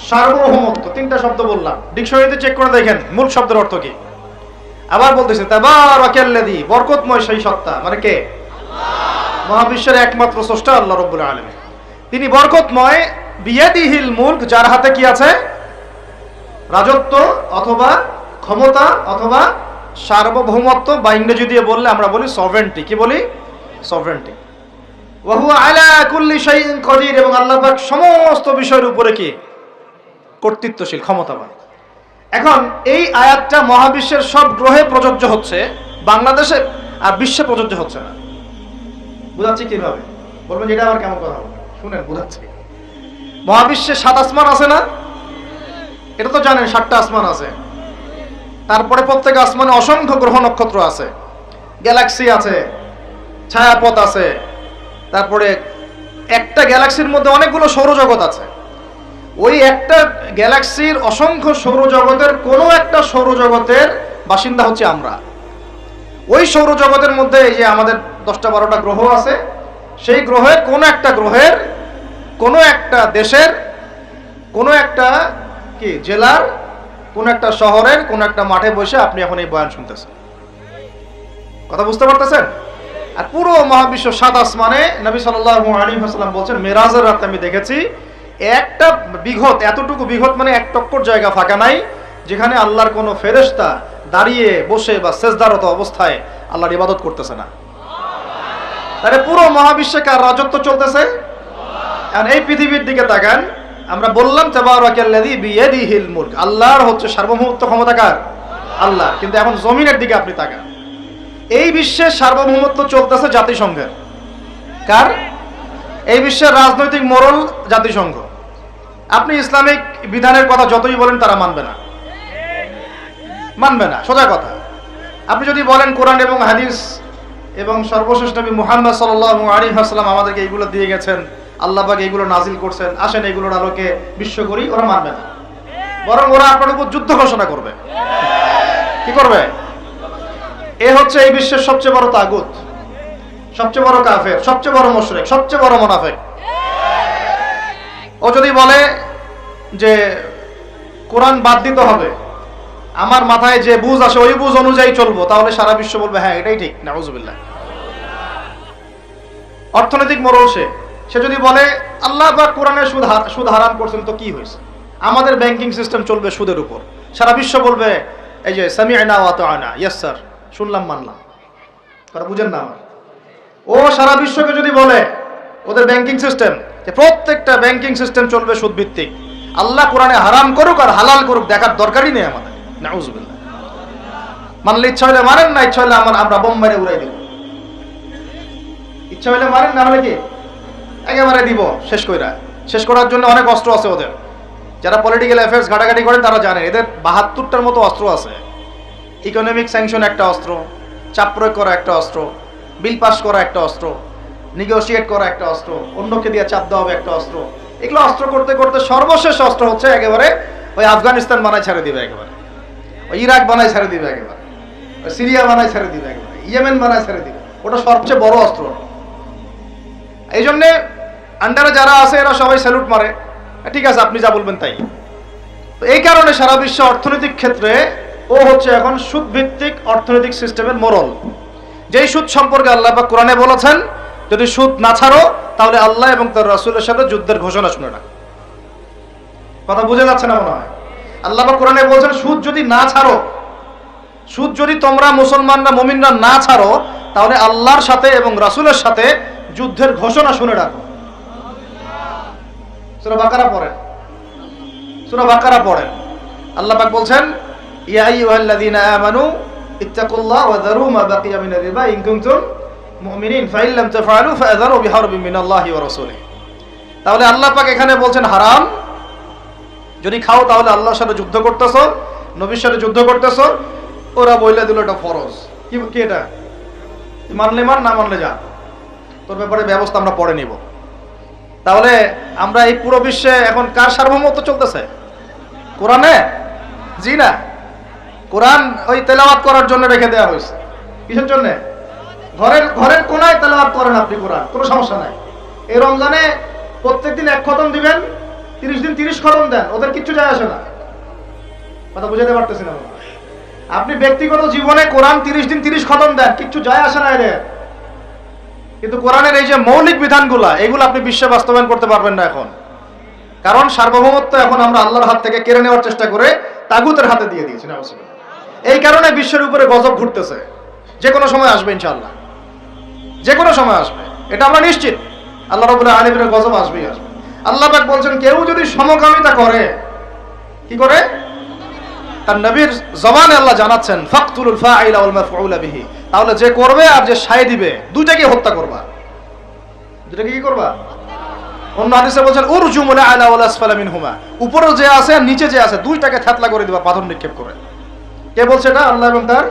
[SPEAKER 1] সার্বভৌমত্ব, তিনটা শব্দ বললাম, ডিকশনারিতে চেক করে দেখেন মুলক শব্দের অর্থ কি। আবার বলতেছে তাবারাকাল্লাযী, বরকতময় সেই সত্তা, মানে কে? মহাবিশ্বের একমাত্র স্রষ্টা আল্লাহ রাব্বুল আলামিন, তিনি বরকতময়। বিয়াদিহিল মুলক, যার হাতে কি আছে? রাজত্ব অথবা ক্ষমতা অথবা সার্বভৌমত্ব, বা ইংরেজি দিয়ে বললে আমরা বলি সভরেন্টি। কি বলি? সভরেন্টি। ওয়া হুয়া আলা কুল্লি শাইইন কাদির, এবং আল্লাহ পাক সমস্ত বিষয়ের উপরে কি? কর্তৃত্বশীল, ক্ষমতাবান। এখন এই আয়াতটা মহাবিশ্বের সব গ্রহে প্রযোজ্য হচ্ছে, বাংলাদেশে আর বিশ্বে প্রযোজ্য হচ্ছে না। বুঝাচ্ছি কিভাবে? বলবেন যেটা আবার কেমন কথা বলবেন, শুনেন বুঝাচ্ছি। মহাবিশ্বে 7 আসমান আছে না? এটা তো জানেন, 7টা আসমান আছে। তারপরে প্রত্যেক আসমানে অসংখ্য গ্রহ নক্ষত্র আছে, গ্যালাক্সি আছে, ছায়াপথ আছে, তারপরে একটা গ্যালাক্সির মধ্যে অনেকগুলো সৌরজগৎ আছে। ওই একটা গ্যালাক্সির অসংখ্য সৌরজগতের কোনো একটা সৌরজগতের বাসিন্দা হচ্ছে আমরা। ওই সৌরজগতের মধ্যে এই যে আমাদের 10টা-12টা গ্রহ আছে, সেই গ্রহের কোনো একটা গ্রহের কোনো একটা দেশের কোনো একটা কি জেলার কোন একটা শহরের কোন একটা মাঠে বসে আপনি এখন এই বয়ান শুনতেছেন। কথা বুঝতে পারতেছেন? আর পুরো মহাবিশ্ব সাত আসমানে নবী সাল্লাল্লাহু আলাইহি ওয়াসাল্লাম বলছেন, মেরাজের রাতে আমি দেখেছি একটা বিঘত, এতটুকু বিঘত মানে এক টক্কর জায়গা ফাঁকা নাই যেখানে আল্লাহর কোনো ফেরেশতা দাঁড়িয়ে বসে বা সেজদারত অবস্থায় আল্লাহর ইবাদত করতেছে না। তাহলে পুরো মহাবিশ্বে কার রাজত্ব চলতেছে? এখন এই পৃথিবীর দিকে তাকান, আমরা বললাম তাবারাকাল্লাযী বিয়াদিহিল মুলক, আল্লাহর হচ্ছে সার্বভৌমত্ব ক্ষমতা কার? আল্লাহ। কিন্তু এখন জমিনের দিকে আপনি তাকান, এই বিশ্বের সার্বভৌমত্ব চলতেছে জাতিসংঘের। কার? এই বিশ্বের রাজনৈতিক মোড়ল জাতিসংঘ। আপনি ইসলামিক বিধানের কথা যতই বলেন তারা মানবে না, মানবে না, সোজা কথা। আপনি যদি বলেন কোরআন এবং হাদিস এবং সর্বশেষ নবী মুহাম্মদ সাল্লাল্লাহু আলাইহি ওয়াসাল্লাম আমাদেরকে এইগুলো দিয়ে গেছেন, আল্লাহ পাক এইগুলো নাজিল করছেন, আসেন এইগুলোর আলোকে বিশ্ব করি, ওরা মানবে না। বরং ওরা আপনার উপর যুদ্ধ ঘোষণা করবে। কি করবে? এ হচ্ছে এই বিশ্বের সবচেয়ে বড় তাগুত, সবচেয়ে বড় কাফের, সবচেয়ে বড় মুশরিক, সবচেয়ে বড় মুনাফিক। ও যদি বলে যে কোরআন বাদ দিতে হবে, আমার মাথায় যে বুঝ আসে ওই বুঝ অনুযায়ী চলবো, তাহলে সারা বিশ্ব বলবে হ্যাঁ এটাই ঠিক। নাউজুবিল্লাহ। অর্থনৈতিক মোড়ল সে যদি বলে আল্লাহ পাক কোরআনে সুদ হারাম করছেন, তো কি হয়েছে? আমাদের ব্যাংকিং সিস্টেম চলবে সুদের উপর, সারা বিশ্ব বলবে এই যে সামি'না ওয়া আতা'না, ইয়েস স্যার, শুনলাম মানলাম। কথা বুঝেন না আমার? ও সারা বিশ্বকে যদি বলে ওদের ব্যাংকিং সিস্টেম, যে প্রত্যেকটা ব্যাংকিং সিস্টেম চলবে সুদ ভিত্তিক, আল্লাহ কোরআনে হারাম করুক আর হালাল করুক দেখার দরকারই নেই আমাদের। নাউজুবিল্লাহ। মানলে ইচ্ছা হলে মারেন, না ইচ্ছা হলে আমরা বোম মেরে উড়াই দেব। ইচ্ছা হলে মারেন, না হলে কি একেবারে দিব শেষ করার জন্য অনেক অস্ত্র আছে ওদের। যারা পলিটিক্যাল অ্যাফেয়ার্স ঘাটাঘাটি করেন তারা জানেন এদের ৭২টার মতো অস্ত্র আছে। ইকোনমিক স্যাংশন একটা অস্ত্র, চাপ প্রয়োগ করা একটা অস্ত্র, বিল পাস করা একটা অস্ত্র, নেগোশিয়েট করা একটা অস্ত্র, অন্যকে দিয়ে চাপ দেওয়া হবে একটা অস্ত্র। এগুলো অস্ত্র করতে করতে সর্বশেষ অস্ত্র হচ্ছে একেবারে ওই আফগানিস্তান বানায় ছেড়ে দিবে, একেবারে ওই ইরাক বানায় ছেড়ে দিবে, একেবারে ওই সিরিয়া বানায় ছেড়ে দিবে, একেবারে ইয়েমেন বানায় ছেড়ে দিবে। ওটা সবচেয়ে বড় অস্ত্র। এই জন্যে আন্ডারে যারা আছে এরা সবাই স্যালুট মারে, ঠিক আছে আপনি যা বলবেন তাই। তো এই কারণে সারা বিশ্ব অর্থনৈতিক ক্ষেত্রে ও হচ্ছে এখন সুদ ভিত্তিক অর্থনৈতিক সিস্টেমের মোড়ল। যেই সুদ সম্পর্কে আল্লাহ পাক কোরআনে বলেছেন যদি সুদ না ছাড়ো তাহলে আল্লাহ এবং তার রাসূলের সাথে যুদ্ধের ঘোষণা শুনে না। কথা বুঝে যাচ্ছে না মনে হয়? আল্লাহ পাক কোরআনে বলেছেন সুদ যদি না ছাড়ো, সুদ যদি তোমরা মুসলমানরা মুমিনরা না ছাড়ো, তাহলে আল্লাহর সাথে এবং রাসূলের সাথে যুদ্ধের ঘোষণা শুনে রাখো। সূরা বাকারা পড়েন। আল্লাহ পাক বলছেন ইয়া আইয়ুহাল্লাযীনা আমানু ইত্তাকুল্লাহ ওয়া যারু মা বাকিয়া মিনার রিবা ইন কুনতুম মুমিনিন ফাইন লাম তাফআলু ফাযারু বিহারবিন মিনাল্লাহি ওয়া রাসূলিহি। তাহলে আল্লাহ পাক এখানে বলছেন হারাম, যদি খাও তাহলে আল্লাহর সাথে যুদ্ধ করতেছো, নবীর সাথে যুদ্ধ করতেছো। ওরা বইলা দিল এটা ফরজ। কি এটা? মানলে মান, না মানলে যা, তোর ব্যাপারে ব্যবস্থা আমরা পরে নিব। তাহলে আমরা এই পুরো বিশ্বে এখন কার সার্বভৌমত্ব চলতেছে? কোরআনে? জি না, কোরআন ওই তেলাওয়াত করার জন্য রেখে দেওয়া হয়েছে। কিসের জন্য? ঘরের কোনায় তেলাওয়াত করেন আপনি কোরআন, কোনো সমস্যা নাই। এই রমজানে প্রত্যেকদিন 1 খতম দিবেন, 30 দিন 30 খতম দেন, ওদের কিচ্ছু যায় আসে না। কথা বুঝাতে পারতেছি না? আপনি ব্যক্তিগত জীবনে কোরআন 30 দিন 30 খতম দেন, কিচ্ছু যায় আসে না এদের। কিন্তু কোরআনের এই যে মৌলিক বিধানগুলা, এগুলো আপনি বিশ্বে বাস্তবায়ন করতে পারবেন না এখন। কারণ সার্বভৌমত্ব এখন আমরা আল্লাহর হাত থেকে কেড়ে নেওয়ার চেষ্টা করে তাগুতের হাতে দিয়ে দিয়েছি। এই কারণে বিশ্বের উপরে গজব ঘুরতেছে। যে কোনো সময় আসবে ইনশাআল্লাহ, যে কোনো সময় আসবে, এটা আমরা নিশ্চিত। আল্লাহ রাব্বুল আলামিনের গজব আসবেই আসবে। আল্লাহ পাক বলছেন কেউ যদি সমকামিতা করে, কি করে? তার নবীর জবানে আল্লাহ জানাচ্ছেন ফাকতুলুল ফাইলা ওয়াল মাফউলা বিহি, তাহলে যে করবে আর যে সায় দিবে দুইটাকে হত্যা করবা। দুইটাকে কি করবা? অন্য হাদিসে বলছেন উরজুমুল আলা ওয়াল আসফালা মিনহুমা, উপরে যে আছে আর নিচে যে আছে দুইটাকে থেতলা করে দিবা পাথর নিক্ষেপ করে। কে বলছে এটা? আল্লাহ এবং তার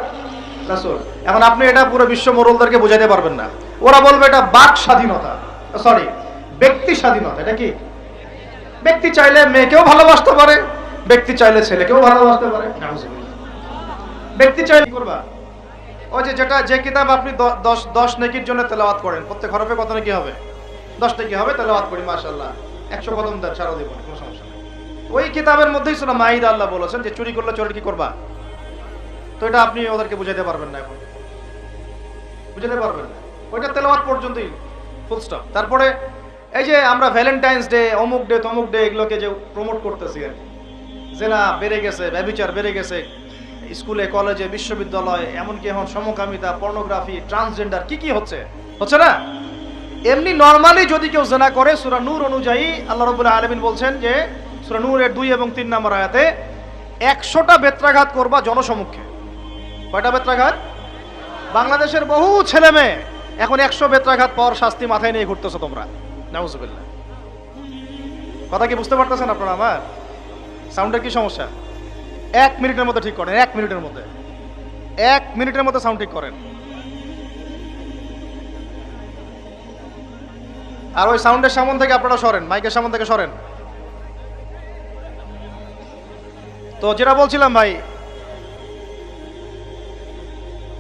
[SPEAKER 1] রাসূল। এখন আপনি এটা পুরো বিশ্ব মোড়লদেরকে বোঝাতে পারবেন না। ওরা বলবে এটা বাক স্বাধীনতা, সরি ব্যক্তি স্বাধীনতা। এটা কি? ব্যক্তি চাইলে মেয়েকেও ভালোবাসতে পারে, ব্যক্তি চাইলে ছেলেকেও ভালোবাসতে পারে। ব্যক্তি চাইলে কি করবা? ওই যে কিতাব আপনি 10 নেকির জন্য তেলাওয়াত করেন, প্রত্যেক হরফে কত নেকি হবে? 10 নেকি হবে। তেলাওয়াত করি মাশাআল্লাহ, 100 কদম দেন, ছাড়া দিব, কোনো সমস্যা নেই। ওই কিতাবের মধ্যেই সূরা মাইদা আল্লাহ বলেছেন যে চুরি করলে চোরের কি করবা। তো এটা আপনি ওদেরকে বুঝাইতে পারবেন না, এখন বুঝাতে পারবেন না, ওইটা তেলাওয়াত পর্যন্তই, ফুল স্টপ। তারপরে এই যে আমরা ভ্যালেন্টাইন্স ডে, অমুক ডে তমুক ডে, এগুলোকে যে প্রমোট করতেছি আর কি, জেনা বেড়ে গেছে, ব্যভিচার বেড়ে গেছে স্কুলে কলেজে বিশ্ববিদ্যালয়ে, এমনকি এখন সমকামিতা, পর্নোগ্রাফি, ট্রান্সজেন্ডার কি কি হচ্ছে না। এমনি নরমালি যদি কেউ জেনা করে, সূরা নূর অনুযায়ী আল্লাহ রাব্বুল আলামিন বলছেন যে সূরা নূরের 2 এবং 3 নম্বর আয়াতে 100টা বেত্রাঘাত করবা জনসমক্ষে। কয়টা বেত্রাঘাত? বাংলাদেশের বহু ছেলে মেয়ে এখন 100 বেত্রাঘাত পর শাস্তি মাথায় নিয়ে ঘুরতেছো তোমরা, নাউজুবিল্লাহ। কথা কি বুঝতে পারতেছেন আপনারা আমার? সাউন্ডের কি সমস্যা? 1 মিনিটের মধ্যে ঠিক করেন, 1 মিনিটের মধ্যে, 1 মিনিটের মধ্যে সাউন্ড ঠিক করেন। আর ওই সাউন্ডের সামন থেকে আপনারা সরেন, মাইকের সামন থেকে সরেন। তো যেটা বলছিলাম ভাই,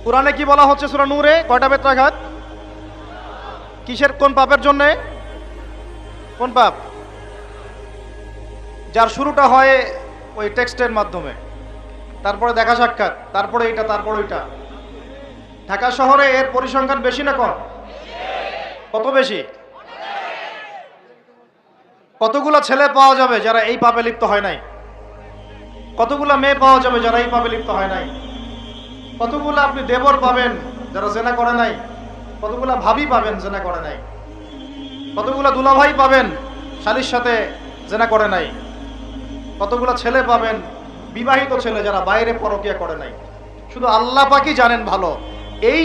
[SPEAKER 1] কুরআনে কি বলা হচ্ছে সূরা নূরে? কয়টা বেত্রাঘাত? কিসের, কোন পাপের জন্য? কোন পাপ? যার শুরুটা হয় ওই টেক্সটের মাধ্যমে, তারপরে দেখা সাক্ষাৎ, তারপরে এটা, তারপরে ওইটা। ঢাকা শহরে এর পরিসংখ্যান বেশি না কম? কত বেশি? কতগুলা ছেলে পাওয়া যাবে যারা এই পাপে লিপ্ত হয় নাই? কতগুলা মেয়ে পাওয়া যাবে যারা এই পাপে লিপ্ত হয় নাই? কতগুলা আপনি দেবর পাবেন যারা জেনা করে নাই? কতগুলা ভাবি পাবেন জেনা করে নাই? কতগুলা দুলাভাই পাবেন শালীর সাথে জেনা করে নাই? কতগুলা ছেলে পাবেন বিবাহিত ছেলে যারা বাইরে পরকিয়া করে নাই? শুধু আল্লাহ পাকই জানেন ভালো এই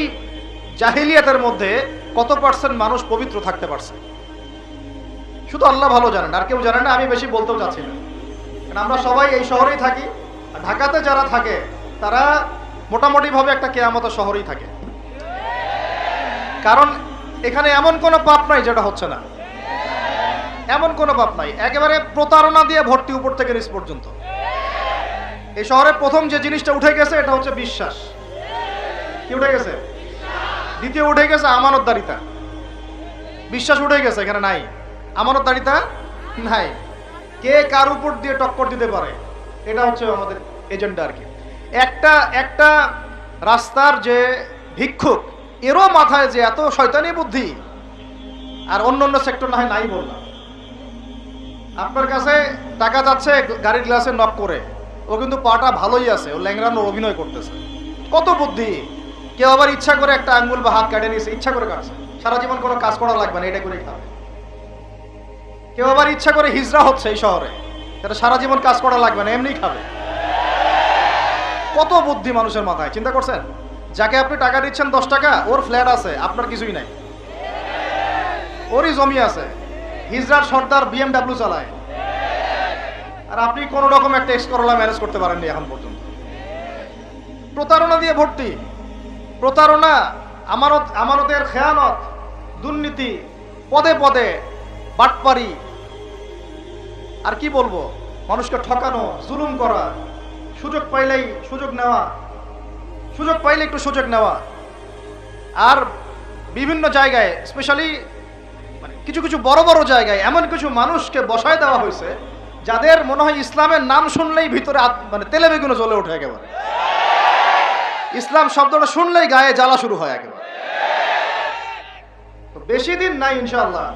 [SPEAKER 1] জাহিলিয়াতের মধ্যে কত পার্সেন্ট মানুষ পবিত্র থাকতে পারছে। শুধু আল্লাহ ভালো জানেন, আর কেউ জানে না। আমি বেশি বলতেও চাচ্ছি না, কারণ আমরা সবাই এই শহরেই থাকি। আর ঢাকাতে যারা থাকে তারা মোটামুটি ভাবে একটা কেয়ামতের শহরেই থাকে, কারণ এখানে এমন কোনো পাপ নাই যেটা হচ্ছে না, এমন কোনো পাপ নাই। একেবারে প্রতারণা দিয়ে ভর্তি, উপর থেকে নিচ পর্যন্ত। এই শহরে প্রথম যে জিনিসটা উঠে গেছে এটা হচ্ছে বিশ্বাস। কি উঠে গেছে? দ্বিতীয় উঠে গেছে আমানতদারিতা। বিশ্বাস উঠে গেছে, এখানে নাই আমানতদারিতা, নাই। কে কার উপর দিয়ে টক্কর দিতে পারে, এটা হচ্ছে আমাদের এজেন্ডা আর কি। একটা রাস্তার যে ভিক্ষুক, এরও মাথায় যে এত শয়তানি বুদ্ধি, আর অন্য সেক্টর না হয় নাই বললাম। আপনার কাছে টাকা যাচ্ছে গাড়ির গ্লাসে নক করে, ও কিন্তু পাটা ভালোই আছে, ও ল্যাংড়ানোর অভিনয় করতেছে। কত বুদ্ধি! কেউ আবার ইচ্ছা করে একটা আঙ্গুল বা হাত কেটে নিয়েছে, ইচ্ছা করে কাটছে, সারা জীবন কোনো কাজ করা লাগবে না, এটা করে খাবে। কেউ আবার ইচ্ছা করে হিজরা হচ্ছে এই শহরে, এটা সারা জীবন কাজ করা লাগবে না, এমনি খাবে। কত বুদ্ধি মানুষের মাথায়, চিন্তা করছেন? যাকে আপনি টাকা দিচ্ছেন 10 টাকা, ওর ফ্ল্যাট আছে, আপনার কিছুই নাই, ওরই জমি আছে, হিজরার সর্দার BMW চালায়, আর আপনি কোন রকম একটা এক্স করলা ম্যানেজ করতে পারেননি এখন পর্যন্ত। প্রতারণা দিয়ে ভর্তি, প্রতারণা, আমানতের খেয়ানত, দুর্নীতি, পদে পদে বাটপারি, আর কি বলবো, মানুষকে ঠকানো, জুলুম করা, সুযোগ পাইলেই সুযোগ নেওয়া, সুযোগ পাইলে একটু সুযোগ নেওয়া। আর বিভিন্ন জায়গায়, স্পেশালি মানে কিছু কিছু বড় বড় জায়গায় এমন কিছু মানুষকে বসায় দেওয়া হয়েছে যাদের মনে হয় ইসলামের নাম শুনলেই ভিতরে মানে তেলে বেগুনে জ্বলে ওঠে একেবারে। ইসলাম শব্দটা শুনলেই গায়ে জ্বালা শুরু হয় একেবারে। তো বেশি দিন নাই ইনশাআল্লাহ,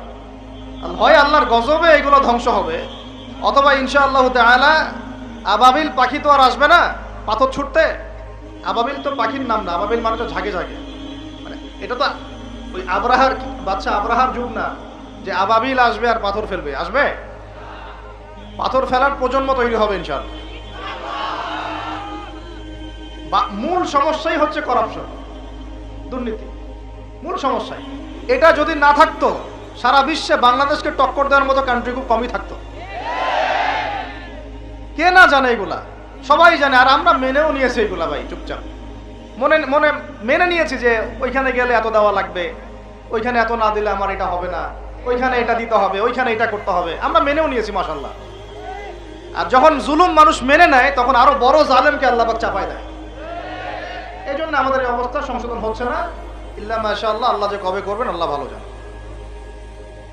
[SPEAKER 1] হয় আল্লাহর গজবে এগুলো ধ্বংস হবে, অথবা ইনশাআল্লাহ তাআলা আবাবিল পাখি তো আর আসবে না পাথর ছুটতে। আবাবিল তো পাখির নাম না, আবাবিল মানে তো ঝাঁকে ঝাঁকে, মানে এটা তো ওই আব্রাহার বাচ্চা আব্রাহার যুগ না যে আবাবিল আসবে আর পাথর ফেলবে। আসবে, পাথর ফেলার প্রজন্ম তৈরি হবে ইনশাআল্লাহ। মূল সমস্যাই হচ্ছে করাপশন, দুর্নীতি, মূল সমস্যাই। এটা যদি না থাকতো সারা বিশ্বে বাংলাদেশকে টক্কর দেওয়ার মতো কান্ট্রি খুব কমই থাকতো। কে না জানে এগুলা, সবাই জানে, আর আমরা মেনেও নিয়েছি এগুলা ভাই, চুপচাপ মনে মনে মেনে নিয়েছি যে ওইখানে গেলে এত দেওয়া লাগবে, ওইখানে এত না দিলে আমার এটা হবে না, ওইখানে এটা দিতে হবে, ওইখানে এটা করতে হবে, আমরা মেনেও নিয়েছি মাশাআল্লাহ। আর যখন জুলুম মানুষ মেনে নেয় তখন আরো বড় জালেমকে আল্লাহ পাক চাপায় দেয়। এই জন্য আমাদের এই অবস্থা সংশোধন হচ্ছে না, ইল্লা মাশাআল্লাহ। আল্লাহ যে কবে করবেন আল্লাহ ভালো জানেন।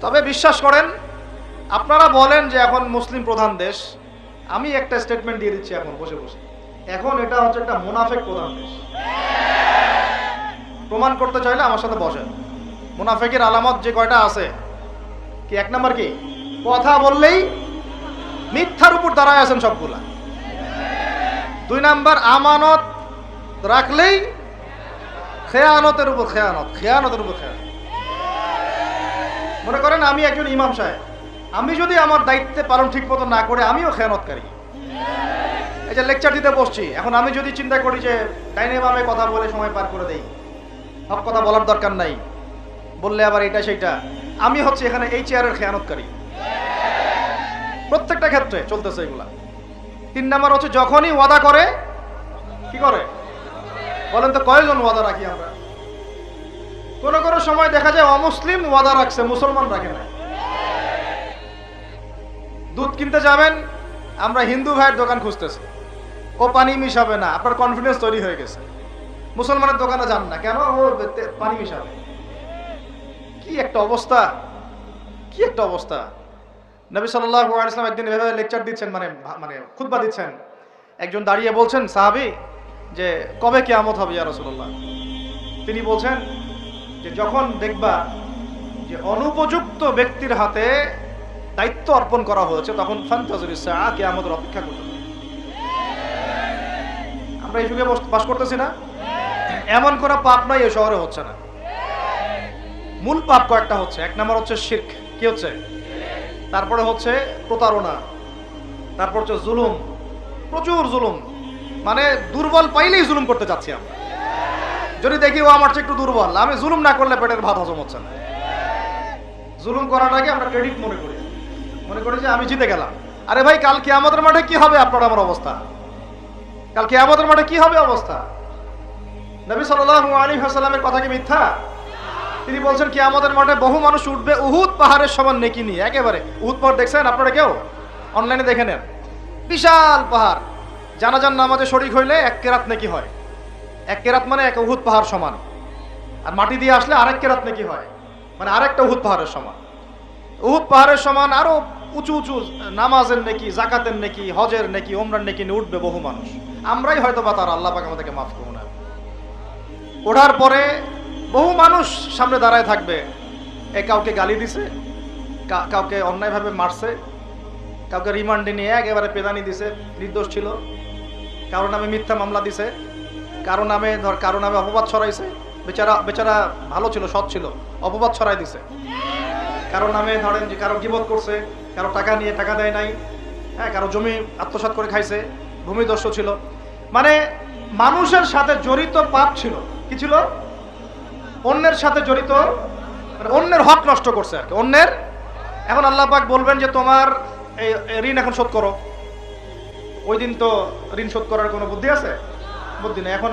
[SPEAKER 1] তবে বিশ্বাস করেন, আপনারা বলেন যে এখন মুসলিম প্রধান দেশ, আমি একটা স্টেটমেন্ট দিয়ে দিচ্ছি এখন বসে বসে, এখন এটা হচ্ছে একটা মুনাফিক প্রধান দেশ। প্রমাণ করতে চাইলে আমার সাথে বসেন। মুনাফিকের আলামত যে কয়টা আছে, কি এক নাম্বার কি, কথা বললেই মিথ্যার উপর দাঁড়ায় আছেন সবগুলা। 2 নাম্বার, আমানত রাখলেই খেয়ানতের উপর খেয়ানত, খেয়ানতের উপর খেয়ানত। মনে করেন আমি একজন ইমাম সাহেব, আমি যদি আমার দায়িত্বে পালন ঠিক মতো না করে আমিও খেয়ানতকারী। এই যে লেকচার দিতে বসছি, এখন আমি যদি চিন্তা করি যে ডাইনে বামে কথা বলে সময় পার করে দেই, হক কথা বলার দরকার নাই, বললে আবার এটা সেইটা, আমি হচ্ছে এখানে এই চেয়ারের খেয়ানতকারী। প্রত্যেকটা ক্ষেত্রে চলতেছে এগুলা। 3 নাম্বার হচ্ছে যখনই ওয়াদা করে কি করে বলেন তো, কয়জন ওয়াদা রাখি আমরা? কোন কোন সময় দেখা যায় অমুসলিম ওয়াদা রাখছে, মুসলমান রাখে না। দুধ কিনতে যাবেন, আমরা হিন্দু ভাইয়ের দোকান খুঁজতেছি, ও পানি মিশাবে না, আপনার কনফিডেন্স তৈরি হয়ে গেছে। মুসলমানের দোকানে যান না কেন, ও পানি মিশাবে। কি একটা অবস্থা, কি একটা অবস্থা। নবী সাল্লাল্লাহু আলাইহি ওয়াসাল্লাম একদিন এভাবে লেকচার দিচ্ছেন, মানে খুতবা দিচ্ছেন। একজন দাঁড়িয়ে বলছেন সাহাবী যে কবে কিয়ামত হবে ইয়া রাসূলুল্লাহ? তিনি বলছেন যে যখন দেখবা যে অনুপযুক্ত ব্যক্তির হাতে দায়িত্ব অর্পণ করা হয়েছে, তখন ফান্তাযিরুস সাআ, কিয়ামতের অপেক্ষা করতে। আমরা এই যুগে বাস করতেছি না? এমন কোনো পাপ নাই এই শহরে হচ্ছে না। মূল পাপ কয়েকটা হচ্ছে। 1 নাম্বার হচ্ছে শিরক, কি হচ্ছে? তারপরে হচ্ছে প্রতারণা, তারপর হচ্ছে জুলুম, প্রচুর জুলুম, মানে দুর্বল পাইলেই জুলুম করতে যাচ্ছি আমরা। যদি দেখি ও আমার চেয়ে একটু দুর্বল, আমি জুলুম না করলে পেটের ভাত হজম হচ্ছে না। জুলুম করাটাকে আমরা ক্রেডিট মনে করি যে আমি জিতে গেলাম। আরে ভাই, কাল কিয়ামতের মাঠে কি হবে আপনার আমার অবস্থা? কাল কিয়ামতের মাঠে কি হবে অবস্থা? নবী সাল্লাল্লাহু আলাইহি ওয়াসাল্লামের কথা কি মিথ্যা? তিনি বলছেন কিয়ামতের মাঠে বহু মানুষ উঠবে উহুদ পাহাড়ের সমান নেকি নিয়ে। একেবারে উহুদ পাহাড় দেখছেন আপনারা? কেউ অনলাইনে দেখে নেন, বিশাল পাহাড়। জানাজার নামাজে শরীক হইলে 1 কেরাত নেকি হয়। 1 কেরাত মানে 1 উহুদ পাহাড় সমান। আর মাটি দিয়ে আসলে আরেক কেরাত নেকি হয়, মানে আরেকটা উহুদ পাহাড়ের সমান। উহুদ পাহাড়ের সমান আরো উঁচু উঁচু নামাজের নেকি, জাকাতের নেকি, হজের নেকি, ওমরার নেকি নিয়ে উঠবে বহু মানুষ। আমরাই হয়তো বা তার, আল্লাহ পাক আমাদেরকে মাফ করুন। ওঠার পরে বহু মানুষ সামনে দাঁড়ায় থাকবে। কাউকে গালি দিছে, কাউকে অন্যায়ভাবে মারছে, কাউকে রিমান্ডে নিয়ে একেবারে পেদানি দিছে, নির্দোষ ছিল। কারো নামে মিথ্যা মামলা দিছে, কারো নামে অপবাদ ছড়াইছে। বেচারা ভালো ছিল, সৎ ছিল, অপবাদ ছড়াই দিছে। কারো নামে ধরেন যে কারো গীবত করছে, কারো টাকা নিয়ে টাকা দেয় নাই, হ্যাঁ, কারো জমি আত্মসাৎ করে খাইছে, ভূমিদস্যু ছিল। মানে মানুষের সাথে জড়িত পাপ ছিল। কি ছিল? অন্যের সাথে জড়িত, মানে অন্যের হক নষ্ট করছে আর কি, অন্যের। এখন আল্লাহ পাক বলবেন যে তোমার এই ঋণ এখন শোধ করো। ওই দিন তো ঋণ শোধ করার কোনো বুদ্ধি আছে? বুদ্ধি নেই। এখন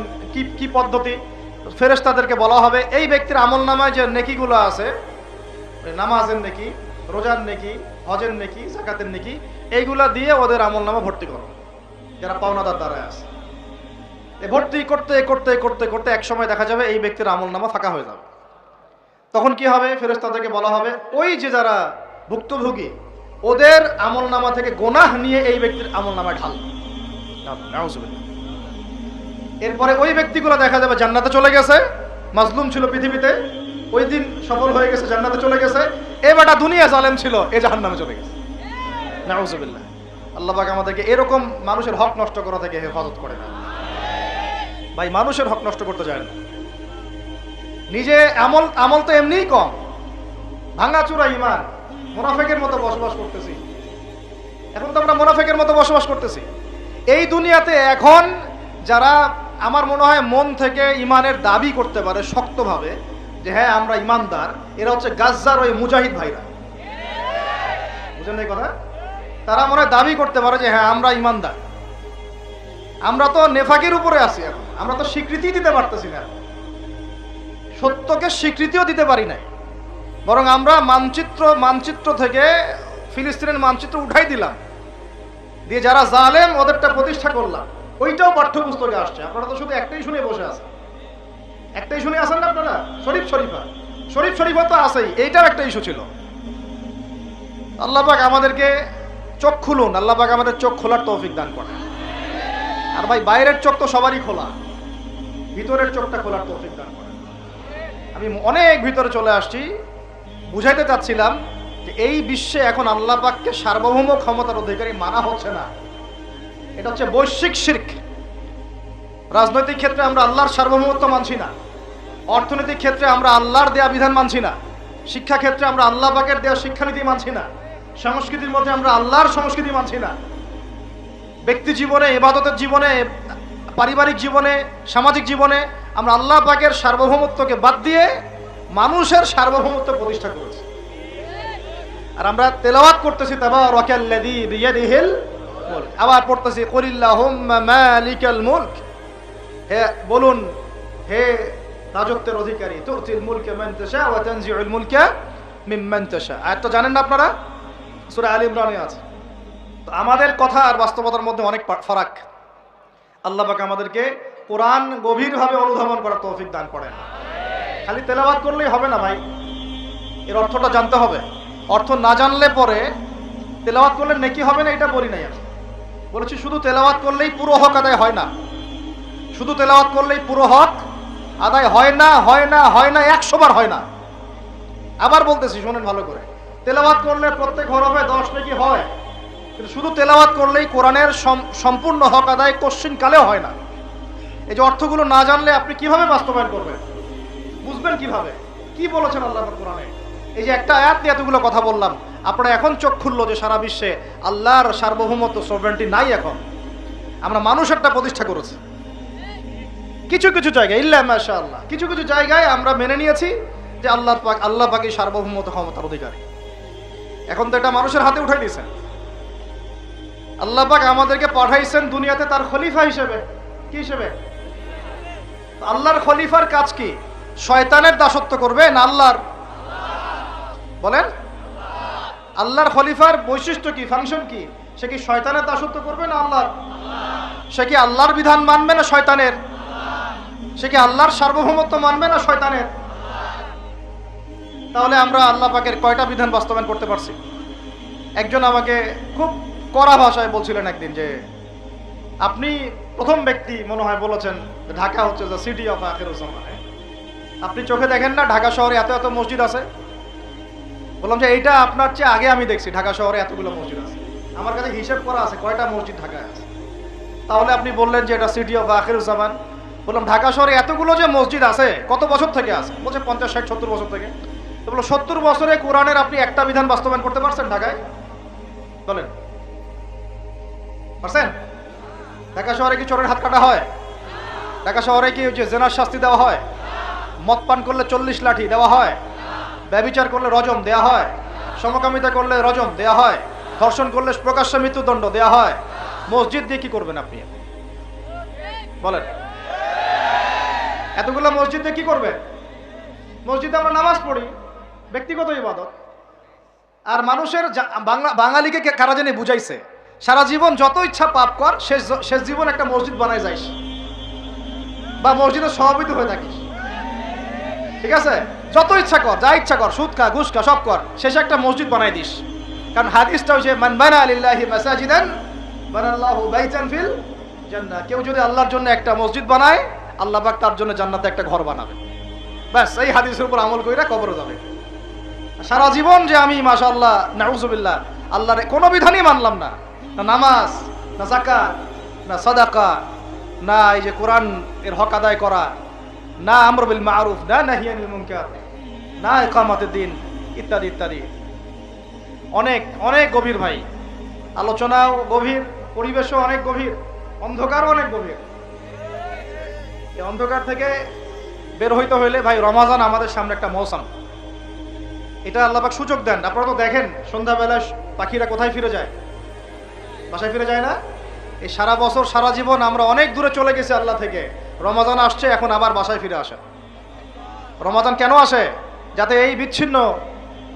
[SPEAKER 1] কি পদ্ধতি? ফেরেশতাদেরকে বলা হবে এই ব্যক্তির আমলনামায় যে নেকিগুলো আছে, নামাজের নেকি, রোজার নেকি, হজের নেকি, যাকাতের নেকি, এইগুলা দিয়ে ওদের আমলনামা ভর্তি করো, যারা পাওনাদার দ্বারায় আছে। ভর্তি করতে করতে করতে করতে এক সময় দেখা যাবে এই ব্যক্তির আমলনামা ফাঁকা হয়ে যাবে। তখন কি হবে? ফেরেশতাদেরকে বলা হবে ওই যে যারা ভুক্তভোগী, ওদের আমলনামা থেকে গুনাহ নিয়ে এই ব্যক্তির আমলনামায় ঢাল। নাউযুবিল্লাহ। এরপরে ওই ব্যক্তিগুলো দেখা যাবে জান্নাতে চলে গেছে, মাজলুম ছিল পৃথিবীতে, ওই দিন সফল হয়ে গেছে, জান্নাতে চলে গেছে। এ বেটা দুনিয়া জালেম ছিল, এ জাহান্নামে চলে গেছে। নাউযুবিল্লাহ। আল্লাহ পাক আমাদেরকে এরকম মানুষের হক নষ্ট করা থেকে হেফাজত করে না। ভাই, মানুষের হক নষ্ট করতে যায় না। নিজে আমল তো এমনিই কম, ভাঙাচুরা ইমান, মুনাফিকের মতো বসবাস করতেছি। এখন তো আমরা মুনাফিকের মতো বসবাস করতেছি এই দুনিয়াতে। এখন যারা আমার মনে হয় মন থেকে ইমানের দাবি করতে পারে শক্তভাবে যে হ্যাঁ আমরা ইমানদার, এরা হচ্ছে গাজ্জার ওই মুজাহিদ ভাইরা। বুঝেন এই কথা? তারা মনে হয় দাবি করতে পারে যে হ্যাঁ আমরা ইমানদার। আমরা তো নেফাকের উপরে আছি। এখন আমরা তো স্বীকৃতি দিতে পারতেছি না, সত্যকে স্বীকৃতিও দিতে পারি নাই। বরং আমরা মানচিত্র থেকে ফিলিস্তিনের মানচিত্র উঠাই দিলাম, দিয়ে যারা জালেম ওদেরটা প্রতিষ্ঠা করলাম। ওইটাও পাঠ্যপুস্তকে আসছে। আপনারা তো শুধু একটাই শুনে বসে আছেন, একটাই শুনে আসেন না আপনারা? শরীফ শরীফা তো আছেই, এইটাও একটা ইস্যু ছিল। আল্লাহ পাক আমাদেরকে
[SPEAKER 2] চোখ খুলুন, আল্লাহ পাক আমাদের চোখ খোলার তৌফিক দান করেন। আর ভাই বাইরের চোখ তো সবারই খোলা, ভিতরের চোখটা খোলার তৌফিক দান করেন। আমি অনেক ভিতরে চলে আসছি, বুঝাইতে চাচ্ছিলাম যে এই বিশ্বে এখন আল্লাহ পাককে সার্বভৌম ক্ষমতার অধিকারী মানা হচ্ছে না, এটা হচ্ছে বৈশ্বিক শিরক। রাজনৈতিক ক্ষেত্রে আমরা আল্লাহর সার্বভৌমত্ব মানছি না, অর্থনৈতিক ক্ষেত্রে আমরা আল্লাহর দেয়া বিধান মানছি না, শিক্ষা ক্ষেত্রে আমরা আল্লাহ পাকের দেয়া শিক্ষানীতি মানছি না, সংস্কৃতির মধ্যে আমরা আল্লাহর সংস্কৃতি মানছি না, ব্যক্তি জীবনে, ইবাদতের জীবনে, পারিবারিক জীবনে, সামাজিক জীবনে আমরা আল্লাহ পাকের সার্বভৌমত্বকে বাদ দিয়ে মানুষের সার্বভৌমত্ব প্রতিষ্ঠা করেছি। আর আমরা তেলাওয়াত করতেছি তাবারাকাল্লাযী বিয়াদিহিল মুলক, আবার পড়তেছি কুলিল্লাহুম্মা মালিকাল মুলক, হে বলুন হে রাজত্বের অধিকারী, তুতিল মুলকা মান তাশা ওয়া তানজিউল মুলকা মিম্মান তাশা। আয়াতটা জানেন না আপনারা? সূরা আলে ইমরানে আছে। তো আমাদের কথা আর বাস্তবতার মধ্যে অনেক ফারাক। আল্লাহ পাক আমাদেরকে কোরআন গভীরভাবে অনুধাবন করার তৌফিক দান করেন। খালি তেলাওয়াত করলেই হবে না ভাই, এর অর্থটা জানতে হবে। অর্থ না জানলে পরে তেলাওয়াত করলে নেকি হবে না, এটা বলি নাই আমি। বলেছি শুধু তেলাওয়াত করলেই পুরো হক আদায় হয় না, শুধু তেলাওয়াত করলেই পুরো হক আদায় হয় না, হয় না, হয় না, 100 বার হয় না। আবার বলতেছি শোনেন ভালো করে, তেলাওয়াত করলে প্রত্যেক হরফে 10 নেকি হয়, কিন্তু শুধু তেলাওয়াত করলেই কোরআনের সম্পূর্ণ হক আদায় কোশ্চিন কালেও হয় না। এই যে অর্থগুলো না জানলে আপনি কিভাবে বাস্তবায়ন করবেন, বুঝবেন কিভাবে, কি বলেছেন আল্লাহ কোরআনে? এই যে একটা আয়াত নিয়ে এতগুলো কথা বললাম, আপনারা এখন চোখ খুললো যে সারা বিশ্বে আল্লাহর সার্বভৌমত্ব সভরেন্টি নাই। এখন আমরা মানুষ একটা প্রতিষ্ঠা করেছি কিছু কিছু জায়গায়, ইল্লা মাশাআল্লাহ, কিছু কিছু জায়গায় আমরা মেনে নিয়েছি যে আল্লাহ পাকই সার্বভৌমত্ব ক্ষমতার অধিকারী। এখন তো এটা মানুষের হাতে উঠাই দিয়েছেন। আল্লাহ পাক আমাদেরকে পাঠাইছেন দুনিয়াতে তার খলিফা হিসেবে। কি হিসেবে? আল্লাহর খলিফার কাজ কি? শয়তানের দাসত্ব করবে না আল্লাহর? বলেন, আল্লাহর খলিফার বৈশিষ্ট্য কি, ফাংশন কি? সে কি শয়তানের দাসত্ব করবে না আল্লাহর? সে কি আল্লাহর বিধান মানবে না শয়তানের? সে কি আল্লাহর সার্বভৌমত্ব মানবে না শয়তানের? তাহলে আমরা আল্লাহ পাকের কয়টা বিধান বাস্তবায়ন করতে পারছি? একজন আমাকে খুব কড়া ভাষায় বলছিলেন একদিন যে আপনি প্রথম ব্যক্তি মনে হয় বলেছেন ঢাকা হচ্ছে দ্য সিটি অফ আখিরুজ জামান। আপনি চোখে দেখেন না ঢাকা শহরে এত এত মসজিদ আছে? বললাম যে এইটা আপনার চেয়ে আগে আমি দেখছি ঢাকা শহরে এতগুলো মসজিদ আছে, আমার কাছে হিসাব করা আছে কয়টা মসজিদ ঢাকায় আছে। তাহলে আপনি বললেন যে এটা সিটি অফ আখিরুজ জামান। বললাম ঢাকা শহরে এতগুলো যে মসজিদ আছে কত বছর থেকে আছে? বলছে 50, 60, 70 বছর থেকে। তো বললো 70 বছরে কোরআনের আপনি একটা বিধান বাস্তবায়ন করতে পারছেন ঢাকায়? বলেন পারছেন? ঢাকা শহরে কি চোরের হাত কাটা হয়? ঢাকা শহরে কি যে জেনার শাস্তি দেওয়া হয়? মদ পান করলে 40 লাঠি দেওয়া হয়? ব্যভিচার করলে রজম দেয়া হয়? সমকামিতা করলে রজম দেয়া হয়? ধর্ষণ করলে প্রকাশ্য মৃত্যুদণ্ড দেয়া হয়? মসজিদ দিয়ে কি করবেন আপনি বলেন? এতগুলো মসজিদ দিয়ে কি করবেন? মসজিদে আমরা নামাজ পড়ি, ব্যক্তিগত ইবাদত। আর মানুষের বাঙালিকে কারা জানি বুঝাইছে সারা জীবন যত ইচ্ছা পাপ কর, শেষ জীবন একটা মসজিদ বানায় যাইস বা মসজিদের সভাপতি হয়ে থাকিস, ঠিক আছে? যত ইচ্ছা কর, যা ইচ্ছা কর, সুদ খা, ঘুষ খা, সব কর, শেষে একটা মসজিদ বানাই দিস। কারণ হাদিসটা হচ্ছে মান বানা লিল্লাহি মাসাজিদান বানাল্লাহু বাইতান ফিল জান্নাহ। কেউ যদি আল্লাহর জন্য একটা মসজিদ বানায়, আল্লাহ পাক তার জন্য জান্নাতে একটা ঘর বানাবে। ব্যাস, এই হাদিসের উপর আমল কইরা কবরে যাবে। সারা জীবন যে আমি মাশাআল্লাহ নাউজুবিল্লাহ আল্লাহর কোনো বিধানই মানলাম না, না নামাজ, না যাকাত, না সাদাকা, না এই যে কোরআন এর হক আদায় করা, না আমর বিল মারুফ, না নাহি আনিল মুনকার, না ইকামাতুদ দ্বীন, ইত্যাদি ইত্যাদি। অনেক অনেক গভীর ভাই, আলোচনাও গভীর, পরিবেশও অনেক গভীর, অন্ধকারও অনেক গভীর। এই অন্ধকার থেকে বের হইতে হইলে ভাই রমাজান আমাদের সামনে একটা মৌসুম, এটা আল্লাহ পাক সুযোগ দেন। আপনারা তো দেখেন সন্ধ্যাবেলা পাখিরা কোথায় ফিরে যায়? বাসায় ফিরে যায় না? এই সারা বছর সারা জীবন আমরা অনেক দূরে চলে গেছি আল্লাহ থেকে, রমাজান আসছে এখন আবার বাসায় ফিরে আসে। রমাজান কেন আসে? যাতে এই বিচ্ছিন্ন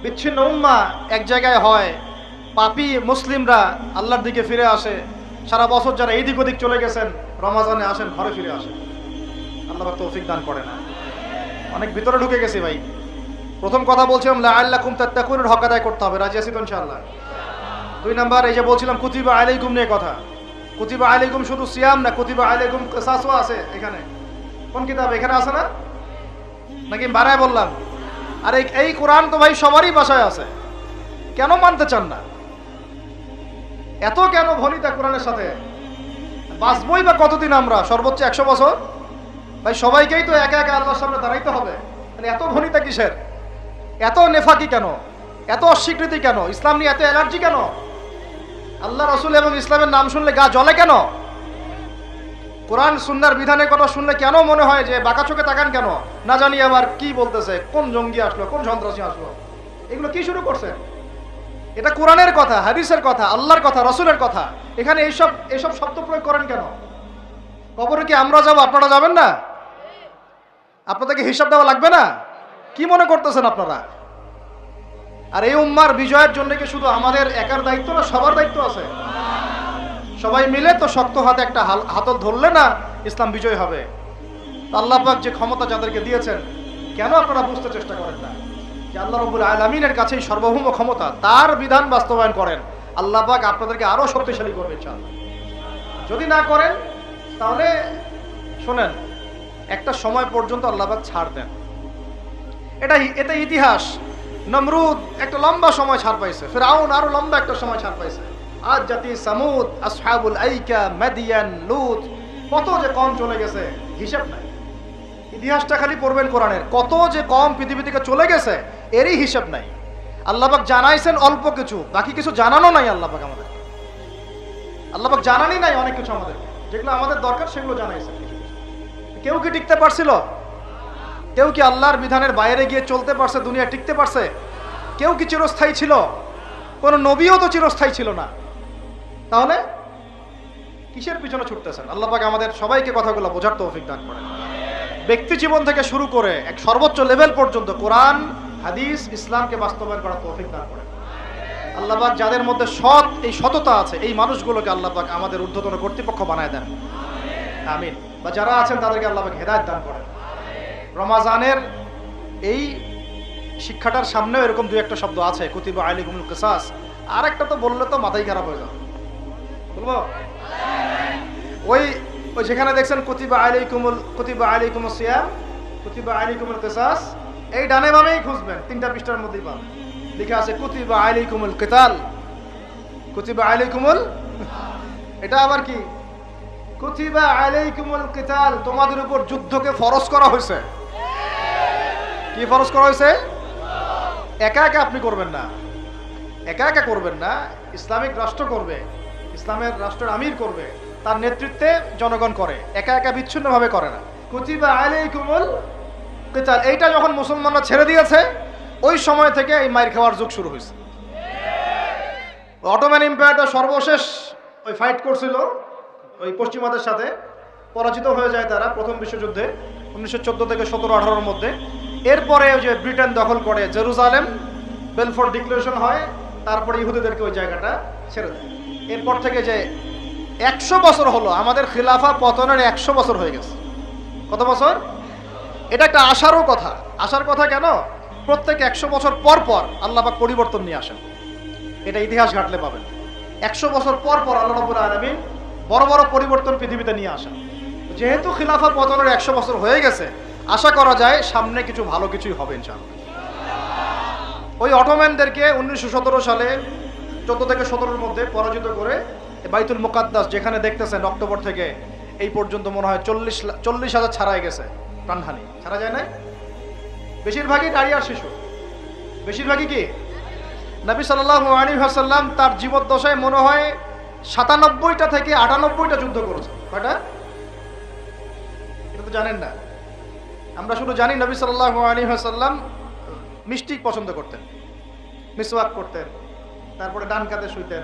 [SPEAKER 2] বিচ্ছিন্ন উম্মাহ এক জায়গায় হয়, পাপী মুসলিমরা আল্লাহর দিকে ফিরে আসে। সারা বছর যারা এইদিক ওদিক চলে গেছেন রমাজানে আসেন, ঘরে ফিরে আসেন। আল্লাহ পাক তৌফিক দান করে না। অনেক ভিতরে ঢুকে গেছি ভাই। প্রথম কথা বলছিলাম লাআল্লাকুম তাত্তাকুনের হক আদায় করতে হবে। রাজি আছি তো ইনশাআল্লাহ? 2 নাম্বার, এই যে বলছিলাম কুতিবা আলাইকুম নিয়ে কথা। কুতিবা আলাইকুম শুধু সিয়াম না, কুতিবা আলাইকুম কিসাসও আছে এখানে। কোন কিতাব এখানে আছে না, নাকি বাড়ায় বললাম? আর এই কোরআন তো ভাই সবারই বাসায় আছে, কেন মানতে চান না? এত কেন ভনিতা কোরআনের সাথে? বাঁচবই বা কতদিন আমরা? সর্বোচ্চ 100 বছর। ভাই সবাইকেই তো একা একা আল্লাহর সামনে দাঁড়াইতে হবে, তাহলে এত ভনিতা কিসের? এত নেফাকি কেন? এত অস্বীকৃতি কেন? ইসলাম নিয়ে এত অ্যালার্জি কেন? আল্লাহ রসুল এবং ইসলামের নাম শুনলে গা জ্বলে কেন? কোরআন সুন্নাহর বিধানের কথা শুনলে কেন মনে হয় যে বাঁকা চোখে তাকান কেন? না জানি আবার কি বলতেছে, কোন জঙ্গি আসলো, কোন সন্ত্রাসী আসলো, এগুলো কি শুরু করছে? এটা কোরআনের কথা, হাদিসের কথা, আল্লাহর কথা, রসুলের কথা। এখানে এইসব শব্দ প্রয়োগ করেন কেন? কবরে কি আমরা যাব, আপনারা যাবেন না? আপনাদেরকে হিসাব দেওয়া লাগবে না? কি মনে করতেছেন আপনারা? আর এই উম্মার বিজয়ের জন্য কি শুধু আমাদের একার দায়িত্ব না, সবার দায়িত্ব আছে? সবাই মিলে তো শক্ত হাতে একটা হাতল ধরলে না ইসলাম বিজয় হবে। আল্লাহ পাক যে ক্ষমতা যাদেরকে দিয়েছেন, কেন আপনারা বুঝতে চেষ্টা করেন না যে আল্লাহ রাব্বুল আলামিনের কাছেই সর্বভৌম ক্ষমতা, তার বিধান বাস্তবায়ন করেন, আল্লাহ পাক আপনাদেরকে আরো শক্তিশালী করবে ইনশাআল্লাহ। যদি না করেন তাহলে শোনেন, একটা সময় পর্যন্ত আল্লাহ পাক ছাড় দেন। এটা ইতিহাস। নমরুদ একটা লম্বা সময় ছাড় পাইছে, ফিরআউন আরো লম্বা একটা সময় ছাড় পাইছে, আজ জাতি সামুদ, আসহাবুল আইকা, মাদিয়ান, লুত, কত যে কম চলে গেছে হিসাব নাই। ইতিহাসটা খালি পড়বেন কোরআনের, কত যে কম পৃথিবী থেকে চলে গেছে এরই হিসাব নাই। আল্লাহ পাক জানাইছেন অল্প কিছু, বাকি কিছু জানানো নাই। আল্লাহ পাক জানানি নাই অনেক কিছু আমাদের, যেগুলো আমাদের দরকার সেগুলো জানাইছেন। কেউ কি টিকতে পারছিল? কেউ কি আল্লাহর বিধানের বাইরে গিয়ে চলতে পারছে? দুনিয়া টিকতে পারছে? কেউ কি চিরস্থায়ী ছিল? কোন নবীও তো চিরস্থায়ী ছিল না। তাহলে কিসের পিছনে ছুটতেছেন? আল্লাহ পাক আমাদের সবাইকে কথাগুলো বোঝার তৌফিক দান করেন। ব্যক্তি জীবন থেকে শুরু করে এক সর্বোচ্চ লেভেল পর্যন্ত কোরআন, হাদিস, ইসলামকে বাস্তবায়ন করার তৌফিক দান করেন। আল্লাহ পাক যাদের মধ্যে এই সততা আছে, এই মানুষগুলোকে আল্লাহ পাক আমাদের ঊর্ধ্বতন কর্তৃপক্ষ বানায় দেন, আমিন। বা যারা আছেন তাদেরকে আল্লাহ পাক হেদায়েত দান করেন। রমাজানের এই শিক্ষাটার সামনেও এরকম 2-1টা শব্দ আছে, কুতিবা আলাইকুমুল কিসাস। আর একটা তো বললে তো মাথাই খারাপ হয়ে যাবে, বলবো? ওই যেখানে দেখছেন কুতিবা আলাইকুমুস সিয়াম, কুতিবা আলাইকুমুল কিসাস, এই ডানে বামেই খুঁজবেন, 3টা পৃষ্ঠার মধ্যেই পাবেন, লেখা আছে কুতিবা আলাইকুমুল কিতাল, কুতিবা আলাইকুমুল, এটা আবার কি? কুতিবা আলাইকুমুল কিতাল, তোমাদের উপর যুদ্ধকে ফরজ করা হয়েছে। কি ফরজ করা হয়েছে? একা একা আপনি করবেন না, একা একা করবেন না, ইসলামিক রাষ্ট্র করবে, ইসলামের রাষ্ট্রের আমির করবে, তার নেতৃত্বে জনগণ করে, একা একা বিচ্ছিন্নভাবে করে না। কুতিবা আলাইকুমুল কিতাল, এইটা যখন মুসলমানরা ছেড়ে দিয়েছে, ওই সময় থেকে এই মাইর খাওয়ার যুগ শুরু হয়েছে। অটোম্যান এম্পায়ারটা সর্বশেষ ওই ফাইট করছিল ওই পশ্চিমাদের সাথে, পরাজিত হয়ে যায় তারা প্রথম বিশ্বযুদ্ধে 1914 থেকে 17-18-র মধ্যে। এরপরে ওই যে ব্রিটেন দখল করে জেরুজালেম, বেলফোর্ট ডিক্লারেশন হয়, তারপরে ইহুদিদেরকে ওই জায়গাটা ছেড়ে দেয়। এরপর থেকে যে 100 বছর হলো, আমাদের খিলাফা পতনের 100 বছর হয়ে গেছে। কত বছর? এটা একটা আশারও কথা। আশার কথা কেন? প্রত্যেক 100 বছর পর পর আল্লাহ পাক পরিবর্তন নিয়ে আসেন, এটা ইতিহাস ঘাটলে পাবেন। 100 বছর পর পর আল্লাহ রাব্বুল আলামিন বড় বড় পরিবর্তন পৃথিবীতে নিয়ে আসেন। যেহেতু খিলাফা পতনের 100 বছর হয়ে গেছে, আশা করা যায় সামনে কিছু ভালো কিছুই হবে ইনশাআল্লাহ। ওই অটোম্যানদেরকে 1917 সালে 14 থেকে 17-র মধ্যে পরাজিত করে বাইতুল মুকাদ্দাস, যেখানে দেখতেছেন অক্টোবর থেকে এই পর্যন্ত মনে হয় 40,000 ছাড়াই গেছে, প্রাণহানি ছাড়া যায় না। বেশিরভাগই নারী আর শিশু, বেশিরভাগই কি? নবী সাল্লাল্লাহু আলাইহি ওয়াসাল্লাম তার জীবদ্দশায় মনে হয় 97টা থেকে 98টা যুদ্ধ করেছেন। কয়টা? এটা তো জানেন না। আমরা শুধু জানি নবী সাল্লাল্লাহু আলাইহি ওয়াসাল্লাম মিষ্টি পছন্দ করতেন, মিসওয়াক করতেন, তারপরে ডান কাঁধে শুইতেন,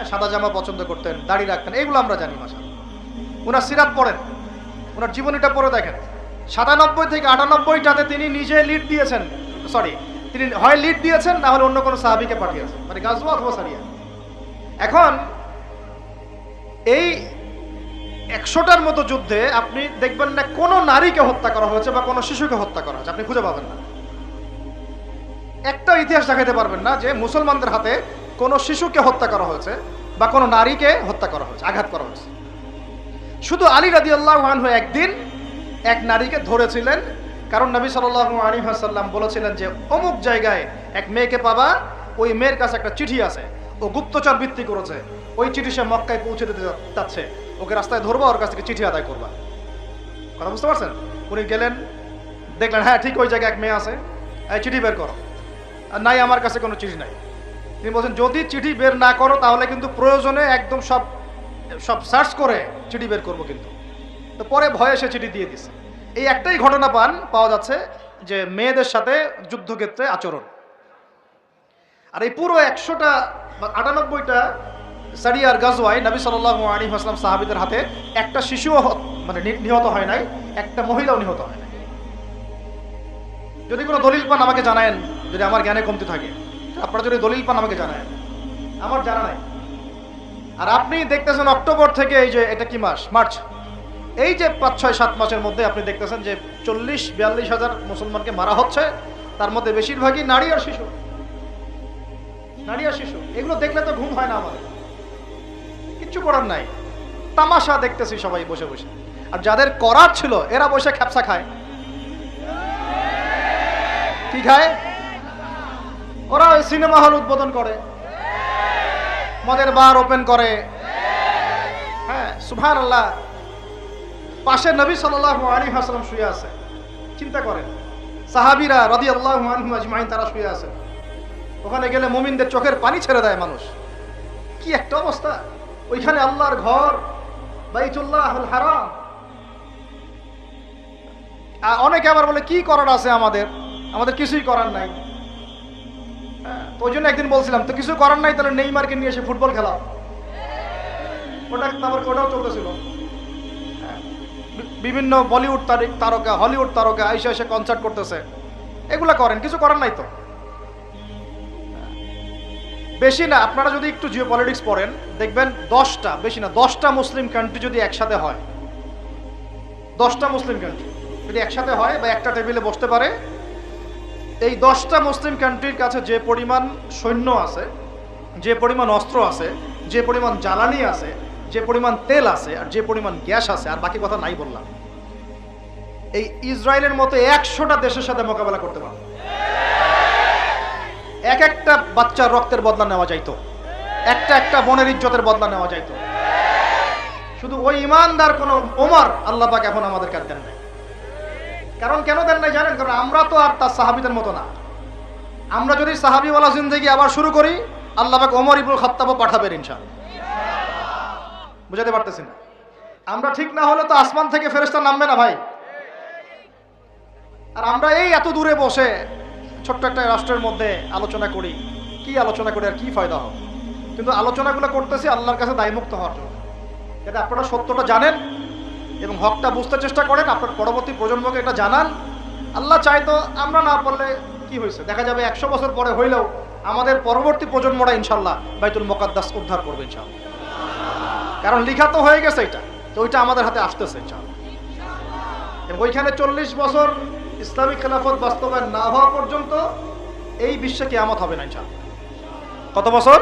[SPEAKER 2] সাদা জামা পছন্দ করতেন, দাড়ি রাখতেন, এগুলো আমরা জানি। মাশাআল্লাহ, ওনার সিরাত পড়েন, ওনার জীবনীটা পড়ে দেখেন। 97 থেকে 98টাতে তিনি নিজে লিড দিয়েছেন, তিনি হয় লিড দিয়েছেন, না হলে অন্য কোনো সাহাবীকে পাঠিয়েছেন, মানে গাজওয়া অথবা সারিয়া। এখন এই 100টার মতো যুদ্ধে আপনি দেখবেন না কোনো নারীকে হত্যা করা হয়েছে বা কোনো শিশুকে হত্যা করা হয়েছে, আপনি খুঁজে পাবেন না। একটা ইতিহাস দেখাতে পারবেন না যে মুসলমানদের হাতে কোনো শিশুকে হত্যা করা হয়েছে বা কোনো নারীকে হত্যা করা হয়েছে, আঘাত করা হয়েছে। শুধু আলী রাদিয়াল্লাহু আনহু একদিন এক নারীকে ধরেছিলেন, কারণ নবী সাল্লাল্লাহু আলাইহি ওয়াসাল্লাম বলেছিলেন যে অমুক জায়গায় এক মেয়েকে পাবা, ওই মেয়ের কাছে একটা চিঠি আছে, ও গুপ্তচর বৃত্তি করেছে, ওই চিঠি সে মক্কায় পৌঁছে দিতে চাচ্ছে, ওকে রাস্তায় ধরবা, ওর কাছ থেকে চিঠি আদায় করবা। কথা বুঝতে পারছেন? উনি গেলেন, দেখলেন হ্যাঁ ঠিক ওই জায়গায় এক মেয়ে আছে, এই চিঠি বের করো। আর নাই, আমার কাছে কোনো চিঠি নাই। তিনি বলছেন যদি চিঠি বের না করো তাহলে কিন্তু প্রয়োজনে একদম সব সব সার্চ করে চিঠি বের করবো কিন্তু। তো পরে ভয়ে সে চিঠি দিয়ে দিছে। এই একটাই ঘটনা পাওয়া যাচ্ছে যে মেয়েদের সাথে যুদ্ধক্ষেত্রে আচরণ। আর এই পুরো 100টা বা 98টা সারিয়ার গাজওয়ায় নবী সাল্লাল্লাহু আলাইহি ওয়াসাল্লাম সাহাবীদের হাতে একটা শিশুও মানে নিহত হয় নাই, একটা মহিলাও নিহত হয় নাই। যদি কোনো দলিল পান আমাকে জানায়েন, যদি আমার জ্ঞানে কমতি থাকে। আপনারা যদি দলিল পান আমাকে জানায়েন, আমার জানা নাই। আর আপনি দেখতেছেন অক্টোবর থেকে এই যে এটা কি মাস, মার্চ, এই যে 5-6-7 মাসের মধ্যে আপনি দেখতেছেন যে 40-42 হাজার মুসলমানকে মারা হচ্ছে, তার মধ্যে বেশিরভাগই নারী আর শিশু। নারী আর শিশু, এগুলো দেখলে তো ঘুম হয় না আমাদের, কিচ্ছু করার নাই, তামাশা দেখতেছি সবাই বসে বসে। আর যাদের করার ছিল এরা বসে খ্যাপসা খায়। কি খায়? ওরা ওই সিনেমা হল উদ্বোধন করে, মদের বার ওপেন করে। হ্যাঁ সুবহানাল্লাহ, পাশে নবী সাল্লাল্লাহু আলাইহি ওয়াসাল্লাম শুয়ে আছে। চিন্তা করেন, সাহাবীরা রাদিয়াল্লাহু আনহুম আজমাইন তারা শুয়ে আছে। ওখানে গেলে মুমিনদের চোখের পানি ছেড়ে দেয় মানুষ। কি একটা অবস্থা! ওইখানে আল্লাহর ঘর বাইতুল্লাহুল হারাম। অনেকে আবার বলে কি করার আছে আমাদের কিছুই করার নাই। তো ওই জন্য একদিন বলছিলাম তো কিছু করার নাই, তাহলে নেইমারকে নিয়ে এসে ফুটবল খেলাও। ওটাও চলতেছিল। বিভিন্ন বলিউড তারকা, হলিউড তারকা এসে কনসার্ট করতেছে, এগুলা করেন, কিছু করার নাই তো। বেশি না, আপনারা যদি একটু জিও পলিটিক্স পড়েন দেখবেন 10টা, বেশি না 10টা মুসলিম কান্ট্রি যদি একসাথে হয়, 10টা মুসলিম কান্ট্রি যদি একসাথে হয় বা একটা টেবিলে বসতে পারে, এই 10টা মুসলিম কান্ট্রির কাছে যে পরিমাণ সৈন্য আছে, যে পরিমাণ অস্ত্র আছে, যে পরিমাণ জ্বালানি আছে, যে পরিমাণ তেল আছে, আর যে পরিমাণ গ্যাস আছে, আর বাকি কথা নাই বললাম, এই ইসরায়েলের মতো 100টা দেশের সাথে মোকাবেলা করতে পারে। এক একটা বাচ্চার রক্তের বদলা নেওয়া যাইতো, একটা বোনের ইজ্জতের বদলা নেওয়া যাইতো। শুধু ওই ইমানদার কোন ওমর আল্লাহ পাক এখন আমাদের কাছে দেন নাই। কারণ কেন দেন নাই জানেন? কারণ আমরা তো আর তার সাহাবীদের মতো না। আমরা যদি সাহাবীওয়ালা জিন্দেগি আবার শুরু করি, আল্লাহ পাক ওমর ইবনুল খাত্তাবও পাঠাবেন ইনশাআল্লাহ। বুঝাতে পারতেছি না? আমরা ঠিক না হলে তো আসমান থেকে ফেরেশতা নামবে না ভাই। আর আমরা এই এত দূরে বসে ছোট্ট একটা রাষ্ট্রের মধ্যে আলোচনা করি, কি আলোচনা করি আর কি ফায়দা হবে? কিন্তু আলোচনাগুলো করতেছি আল্লাহর কাছে দায়মুক্ত হওয়ার জন্য, যাতে আপনারা সত্যটা জানেন এবং হকটা বুঝতে চেষ্টা করেন, আপনার পরবর্তী প্রজন্মকে এটা জানান। আল্লাহ চাইতো আমরা না পারলে কি হয়েছে, দেখা যাবে 100 বছর পরে হইলেও আমাদের পরবর্তী প্রজন্মরা ইনশাল্লাহ বাইতুল মুকাদ্দাস উদ্ধার করবে ইনশাল্লাহ। কারণ লিখা তো হয়ে গেছে এটা, তো ওইটা আমাদের হাতে আসতেছে ইনশাল্লাহ। এবং ওইখানে 40 বছর ইসলামিক খেলাফত বাস্তবায়ন না হওয়া পর্যন্ত এই বিশ্বে কিয়ামত হবে না ইনশাআল্লাহ। কত বছর?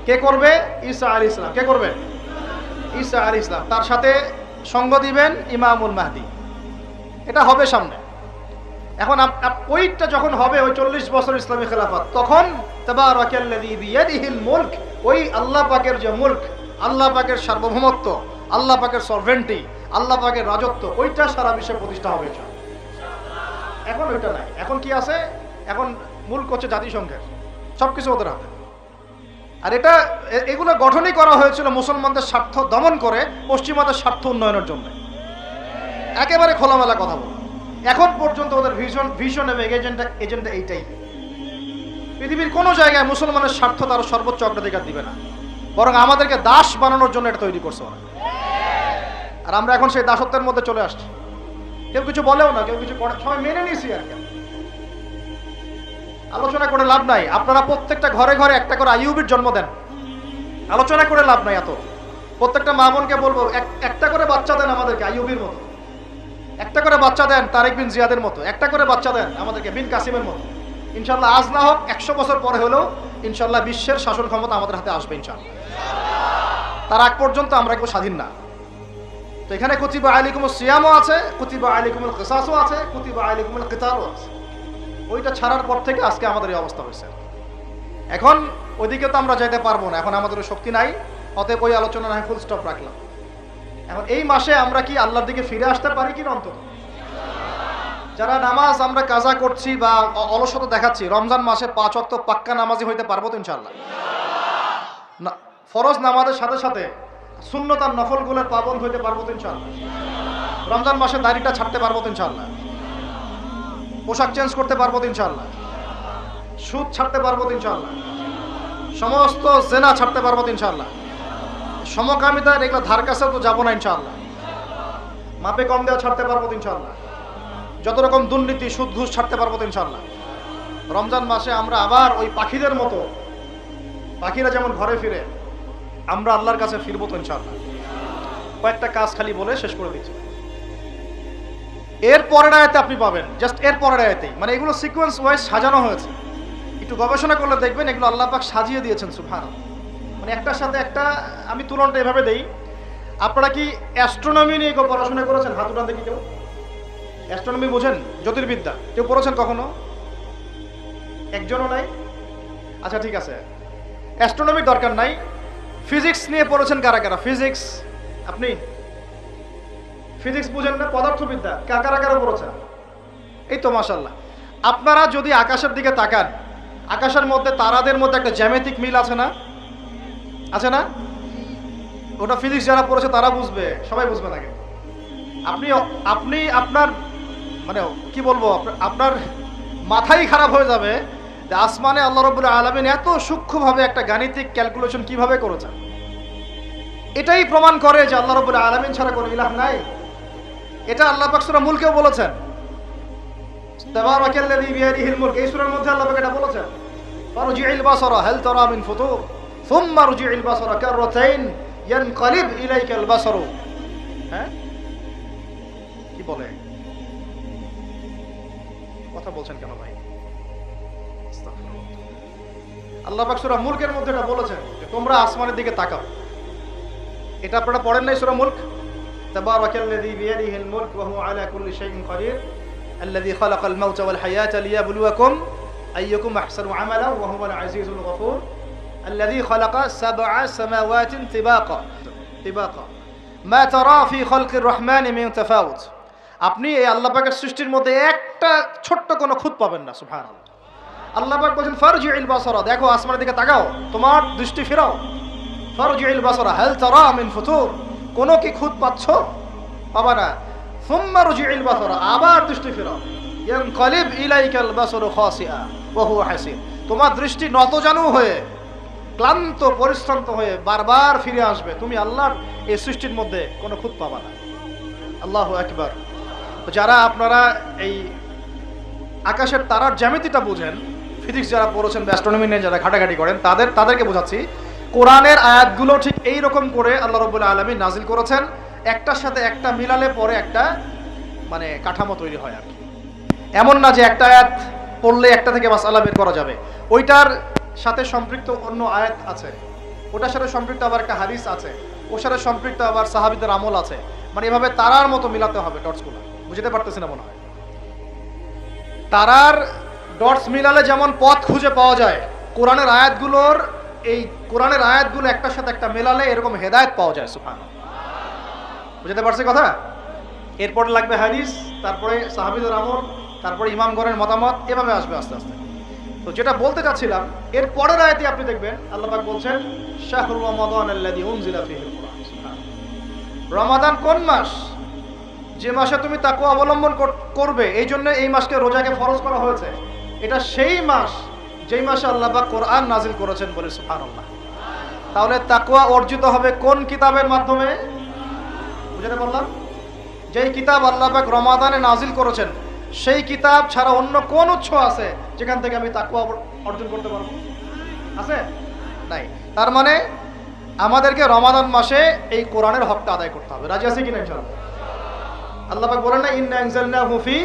[SPEAKER 2] কে করবে? ঈসা আলাইহিস সালাম। কে করবে? ঈসা আলাইহিস সালাম। তার সাথে সঙ্গ দিবেন ইমামুল মাহদি। এটা হবে সামনে। এখন ওইটা যখন হবে, ওই 40 বছর ইসলামিক খেলাফত, তখন তাবারাকাল্লাযী বিয়াদিহিল মুলক, ওই আল্লাহ পাকের যে মুলক, আল্লাহ পাকের সার্বভৌমত্ব, আল্লাহ পাকের সরভেন্টি, আল্লাহ পাকের রাজত্ব, ওইটা সারা বিশ্বে প্রতিষ্ঠা হবে ইনশাআল্লাহ। এখন ওইটা নাই। এখন কি আছে? এখন মূল হচ্ছে জাতিসংঘের, সবকিছু ওদের হাতে। আর এগুলো গঠনই করা হয়েছিল মুসলমানদের স্বার্থ দমন করে পশ্চিমাদের স্বার্থ উন্নয়নের জন্য। একেবারে খোলামেলা কথা বল, এখন পর্যন্ত ওদের ভিশন এবং এজেন্ডা এইটাই। পৃথিবীর কোনো জায়গায় মুসলমানের স্বার্থ তারা সর্বোচ্চ অগ্রাধিকার দিবে না, বরং আমাদেরকে দাস বানানোর জন্য এটা তৈরি করছে ওরা। আর আমরা এখন সেই দাসত্বের মধ্যে চলে আসছি। কেউ কিছু বলেও না, কেউ কিছু করে, সবাই মেনে নিয়েছি। আর কি আলোচনা করে লাভ নাই। আপনারা প্রত্যেকটা ঘরে ঘরে একটা করে আইয়ুবের জন্ম দেন, আলোচনা করে লাভ নাই। এত প্রত্যেকটা মা বোনকে বলবো একটা করে বাচ্চা দেন আমাদেরকে আইয়ুবের মতো, একটা করে বাচ্চা দেন তারেক বিন জিয়াদের মতো, একটা করে বাচ্চা দেন আমাদেরকে বিন কাসিমের মতো। ইনশাল্লাহ আজ না হোক 100 বছর পরে হলেও ইনশাল্লাহ বিশ্বের শাসন ক্ষমতা আমাদের হাতে আসবে ইনশাল্লাহ। তার আগ পর্যন্ত আমরা কেউ স্বাধীন না। তো এখানে কুতিবা আলাইকুমুস সিয়ামও আছে, কুতিবা আলাইকুমুল কিসাসও আছে, কুতিবা আলাইকুমুল কিতালও আছে। ওইটা ছাড়ার পর থেকে আজকে আমাদের এই অবস্থা হয়েছে। এখন ওইদিকে তো আমরা যেতে পারবো না, এখন আমাদের শক্তি নাই, অতএব ওই আলোচনা না ফুল স্টপ রাখলাম। এখন এই মাসে আমরা কি আল্লাহর দিকে ফিরে আসতে পারি কি না? অন্তত যারা নামাজ আমরা কাজা করছি বা অলসতা দেখাচ্ছি, রমজান মাসে 5 ওয়াক্ত পাক্কা নামাজি হইতে পারবো তো ইনশাআল্লাহ? না, ফরজ নামাজের সাথে সাথে সুন্নত আর নফলগুলোর পাবন্দ হইতে পারবো তো ইনশাআল্লাহ? রমজান মাসে দাড়িটা ছাড়তে পারবো তো ইনশাআল্লাহ? পোশাক চেঞ্জ করতে পারবো তো ইনশাআল্লাহ? সুদ ছাড়তে পারবো তো ইনশাআল্লাহ? সমস্ত জেনা ছাড়তে পারবো তো ইনশাআল্লাহ? সমকামিতা এগুলো ধার কাছেও তো যাবো না ইনশাআল্লাহ? মাপে কম দেওয়া ছাড়তে পারবো তো ইনশাআল্লাহ? যত রকম দুর্নীতি সুদ ঘুষ ছাড়তে পারবো তো ইনশাআল্লাহ? রমজান মাসে আমরা আবার ওই পাখিদের মতো, পাখিরা যেমন ঘরে ফিরে, আমরা আল্লাহর কাছে ফিরবো তো ইনশাআল্লাহ? কয়েকটা কাজ খালি বলে শেষ করে দিচ্ছি। এর পরের আয়াতে আপনি পাবেন, জাস্ট এর পরের আয়াতেই, মানে এগুলো সিকোয়েন্স ওয়াইজ সাজানো হয়েছে। একটু গবেষণা করলে দেখবেন এগুলো আল্লাহ পাক সাজিয়ে দিয়েছেন সুবহানাল্লাহ। মানে একটার সাথে একটা আমি তুলনাটা এভাবে দেই। আপনারা কি অ্যাস্ট্রোনমি নিয়ে কেউ পড়াশোনা করেছেন? হাত উঠান দেখি কেউ। অ্যাস্ট্রোনমি বোঝেন? জ্যোতির্বিদ্যা কেউ পড়েছেন কখনো? একজনও নাই? আচ্ছা ঠিক আছে, অ্যাস্ট্রোনমির দরকার নাই। ফিজিক্স নিয়ে পড়েছেন কারা কারা? ফিজিক্স, আপনি ফিজিক্স বুঝেন না? পদার্থবিদ্যা কারা কারা পড়েছেন? এই তো মাশাআল্লাহ। আপনারা যদি আকাশের দিকে তাকান, আকাশের মধ্যে তারাদের মধ্যে একটা জ্যামিতিক মিল আছে না? আছে না? ওটা ফিজিক্স যারা পড়েছে তারা বুঝবে, সবাই বুঝবে না। কিন্তু আপনি আপনার মানে কি বলবো, আপনার মাথাই খারাপ হয়ে যাবে যে আসমানে আল্লাহ রাব্বুল আলামিন এত সূক্ষ্মভাবে একটা গাণিতিক ক্যালকুলেশন কিভাবে করেছেন। এটাই প্রমাণ করে যে আল্লাহ রাব্বুল আলামিন ছাড়া কোনো ইলাহ নাই। এটা আল্লাহ পাক সূরা মুলকেও বলেছেন, তাবারাকাল্লাযী বিয়াদিহিল মুলক, এই সূরার মধ্যে আল্লাহ পাক এটা বলেছেন, ফারজি'িল বাসারা হাল তারা মিন ফুতুর সুম্মা রজি'িল বাসারা কাররাতাইন ইয়ানকালিব ইলাইকাল বাসারু। হ্যাঁ, কি বলে? কথা বলছেন কেন ভাই? আল্লাহ পাক সূরা মুলকের মধ্যে এটা বলেছেন যে তোমরা আসমানের দিকে তাকাও। এটা আপনারা পড়েন নাই সূরা মুলক? তাবারাকাল্লাযী বিয়াদিহিল মুলক ওয়া হুয়া আলা কুল্লি শাইইন কাদির আল্লাযী খালাকাল মাউতা ওয়াল হায়াতা লিয়াবলুয়াকুম আইয়ুকুম আহসানু আমালা ওয়া হুয়াল আজিজুল গফুর আল্লাযী খালাকা সাবআ সামাওয়াতিন তিবাকা মা তারা ফি খালকির রহমানি মিন তাফাউত। আপনি এই আল্লাহ পাকের সৃষ্টির মধ্যে একটা ছোট্ট কোনো খুঁত পাবেন না। সুবহানাল্লাহ। আল্লাহ পাক বলেন ফারজি'িল বাসারা, দেখো আসমানের দিকে তাকাও, তোমার দৃষ্টি ফেরাও। ফারজি'িল বাসারা হাল তারা মিন ফুতুর, কোনো কি খুঁত পাচ্ছ? পাবা না। সুম্মা রজি'িল বাসারা, আবার দৃষ্টি ফেরাও। ইয়ানকালিব ইলাইকাল বাসারু খাসিআ ওয়া হুয়া হাসির, তোমার দৃষ্টি নতজানু হয়ে, ক্লান্ত পরিশ্রান্ত হয়ে বারবার ফিরে আসবে। তুমি আল্লাহর এই সৃষ্টির মধ্যে কোনো খুঁত পাবা না। আল্লাহু আকবার। যারা আপনারা এই আকাশের তারার জ্যামিতিটা বুঝেন, ফিজিক্স যারা পড়েছেন, অ্যাস্ট্রোনমি নিয়ে যারা ঘাটাঘাটি করেন, তাদেরকে বোঝাচ্ছি কোরআনের আয়াতগুলো ঠিক এই রকম করে আল্লাহ রাব্বুল আলামিন নাজিল করেছেন, একটার সাথে একটা মিলালে পরে একটা মানে কাঠামো তৈরি হয় আর কি। এমন না যে একটা আয়াত পড়লে একটা থেকে মাসআলা বের করা যাবে, ওইটার সাথে সম্পৃক্ত অন্য আয়াত আছে, ওটার সাথে সম্পৃক্ত আবার একটা হাদিস আছে, ওর সাথে সম্পৃক্ত আবার সাহাবীদের আমল আছে। মানে এভাবে তারার মতো মিলাতে হবে ডটসগুলো। বুঝতে পারতেছি না মনে হয়? তারার ডটস মিলালে যেমন পথ খুঁজে পাওয়া যায়, কোরআনের আয়াতগুলো একটার সাথে একটা মেলালে এরকম হেদায়েত পাওয়া যায়। সুবহানাল্লাহ। বুঝতে পারছি কথা? এরপরে লাগবে হাদিস, তারপরে সাহাবীদের আমল, তারপরে ইমামগণের মতামত, এভাবে আসবে আস্তে আস্তে। তো যেটা বলতে চাচ্ছিলাম, এর পরের আয়াতে আপনি দেখবেন আল্লাহ পাক বলছেন শাহরু রমাদান আল্লাযী উনজিলা ফীহিল কুরআন। রমাদান কোন মাস? যে মাসে তুমি তাকওয়া অবলম্বন করবে, এই জন্য এই মাসকে রোজাকে ফরজ করা হয়েছে। এটা সেই মাস যেই মাসে আল্লাহ পাক কোরআন নাজিল করেছেন বলে সুবহানাল্লাহ। তাহলে তাকওয়া অর্জিত হবে কোন কিতাবের মাধ্যমে? বুঝতে পারলাম? যেই কিতাব আল্লাহ পাক রমাদানে নাজিল করেছেন, সেই কিতাব ছাড়া অন্য কোন উৎস আছে যেখান থেকে আমি তাকওয়া অর্জন করতে পারবো? আছে? নাই। তার মানে আমাদেরকে রমাদান মাসে এই কোরআনের হকটা আদায় করতে হবে। রাজি আছে কিনা ইনশাআল্লাহ? আল্লাহ পাক বলেন না ইন্না আনজালনাহু ফি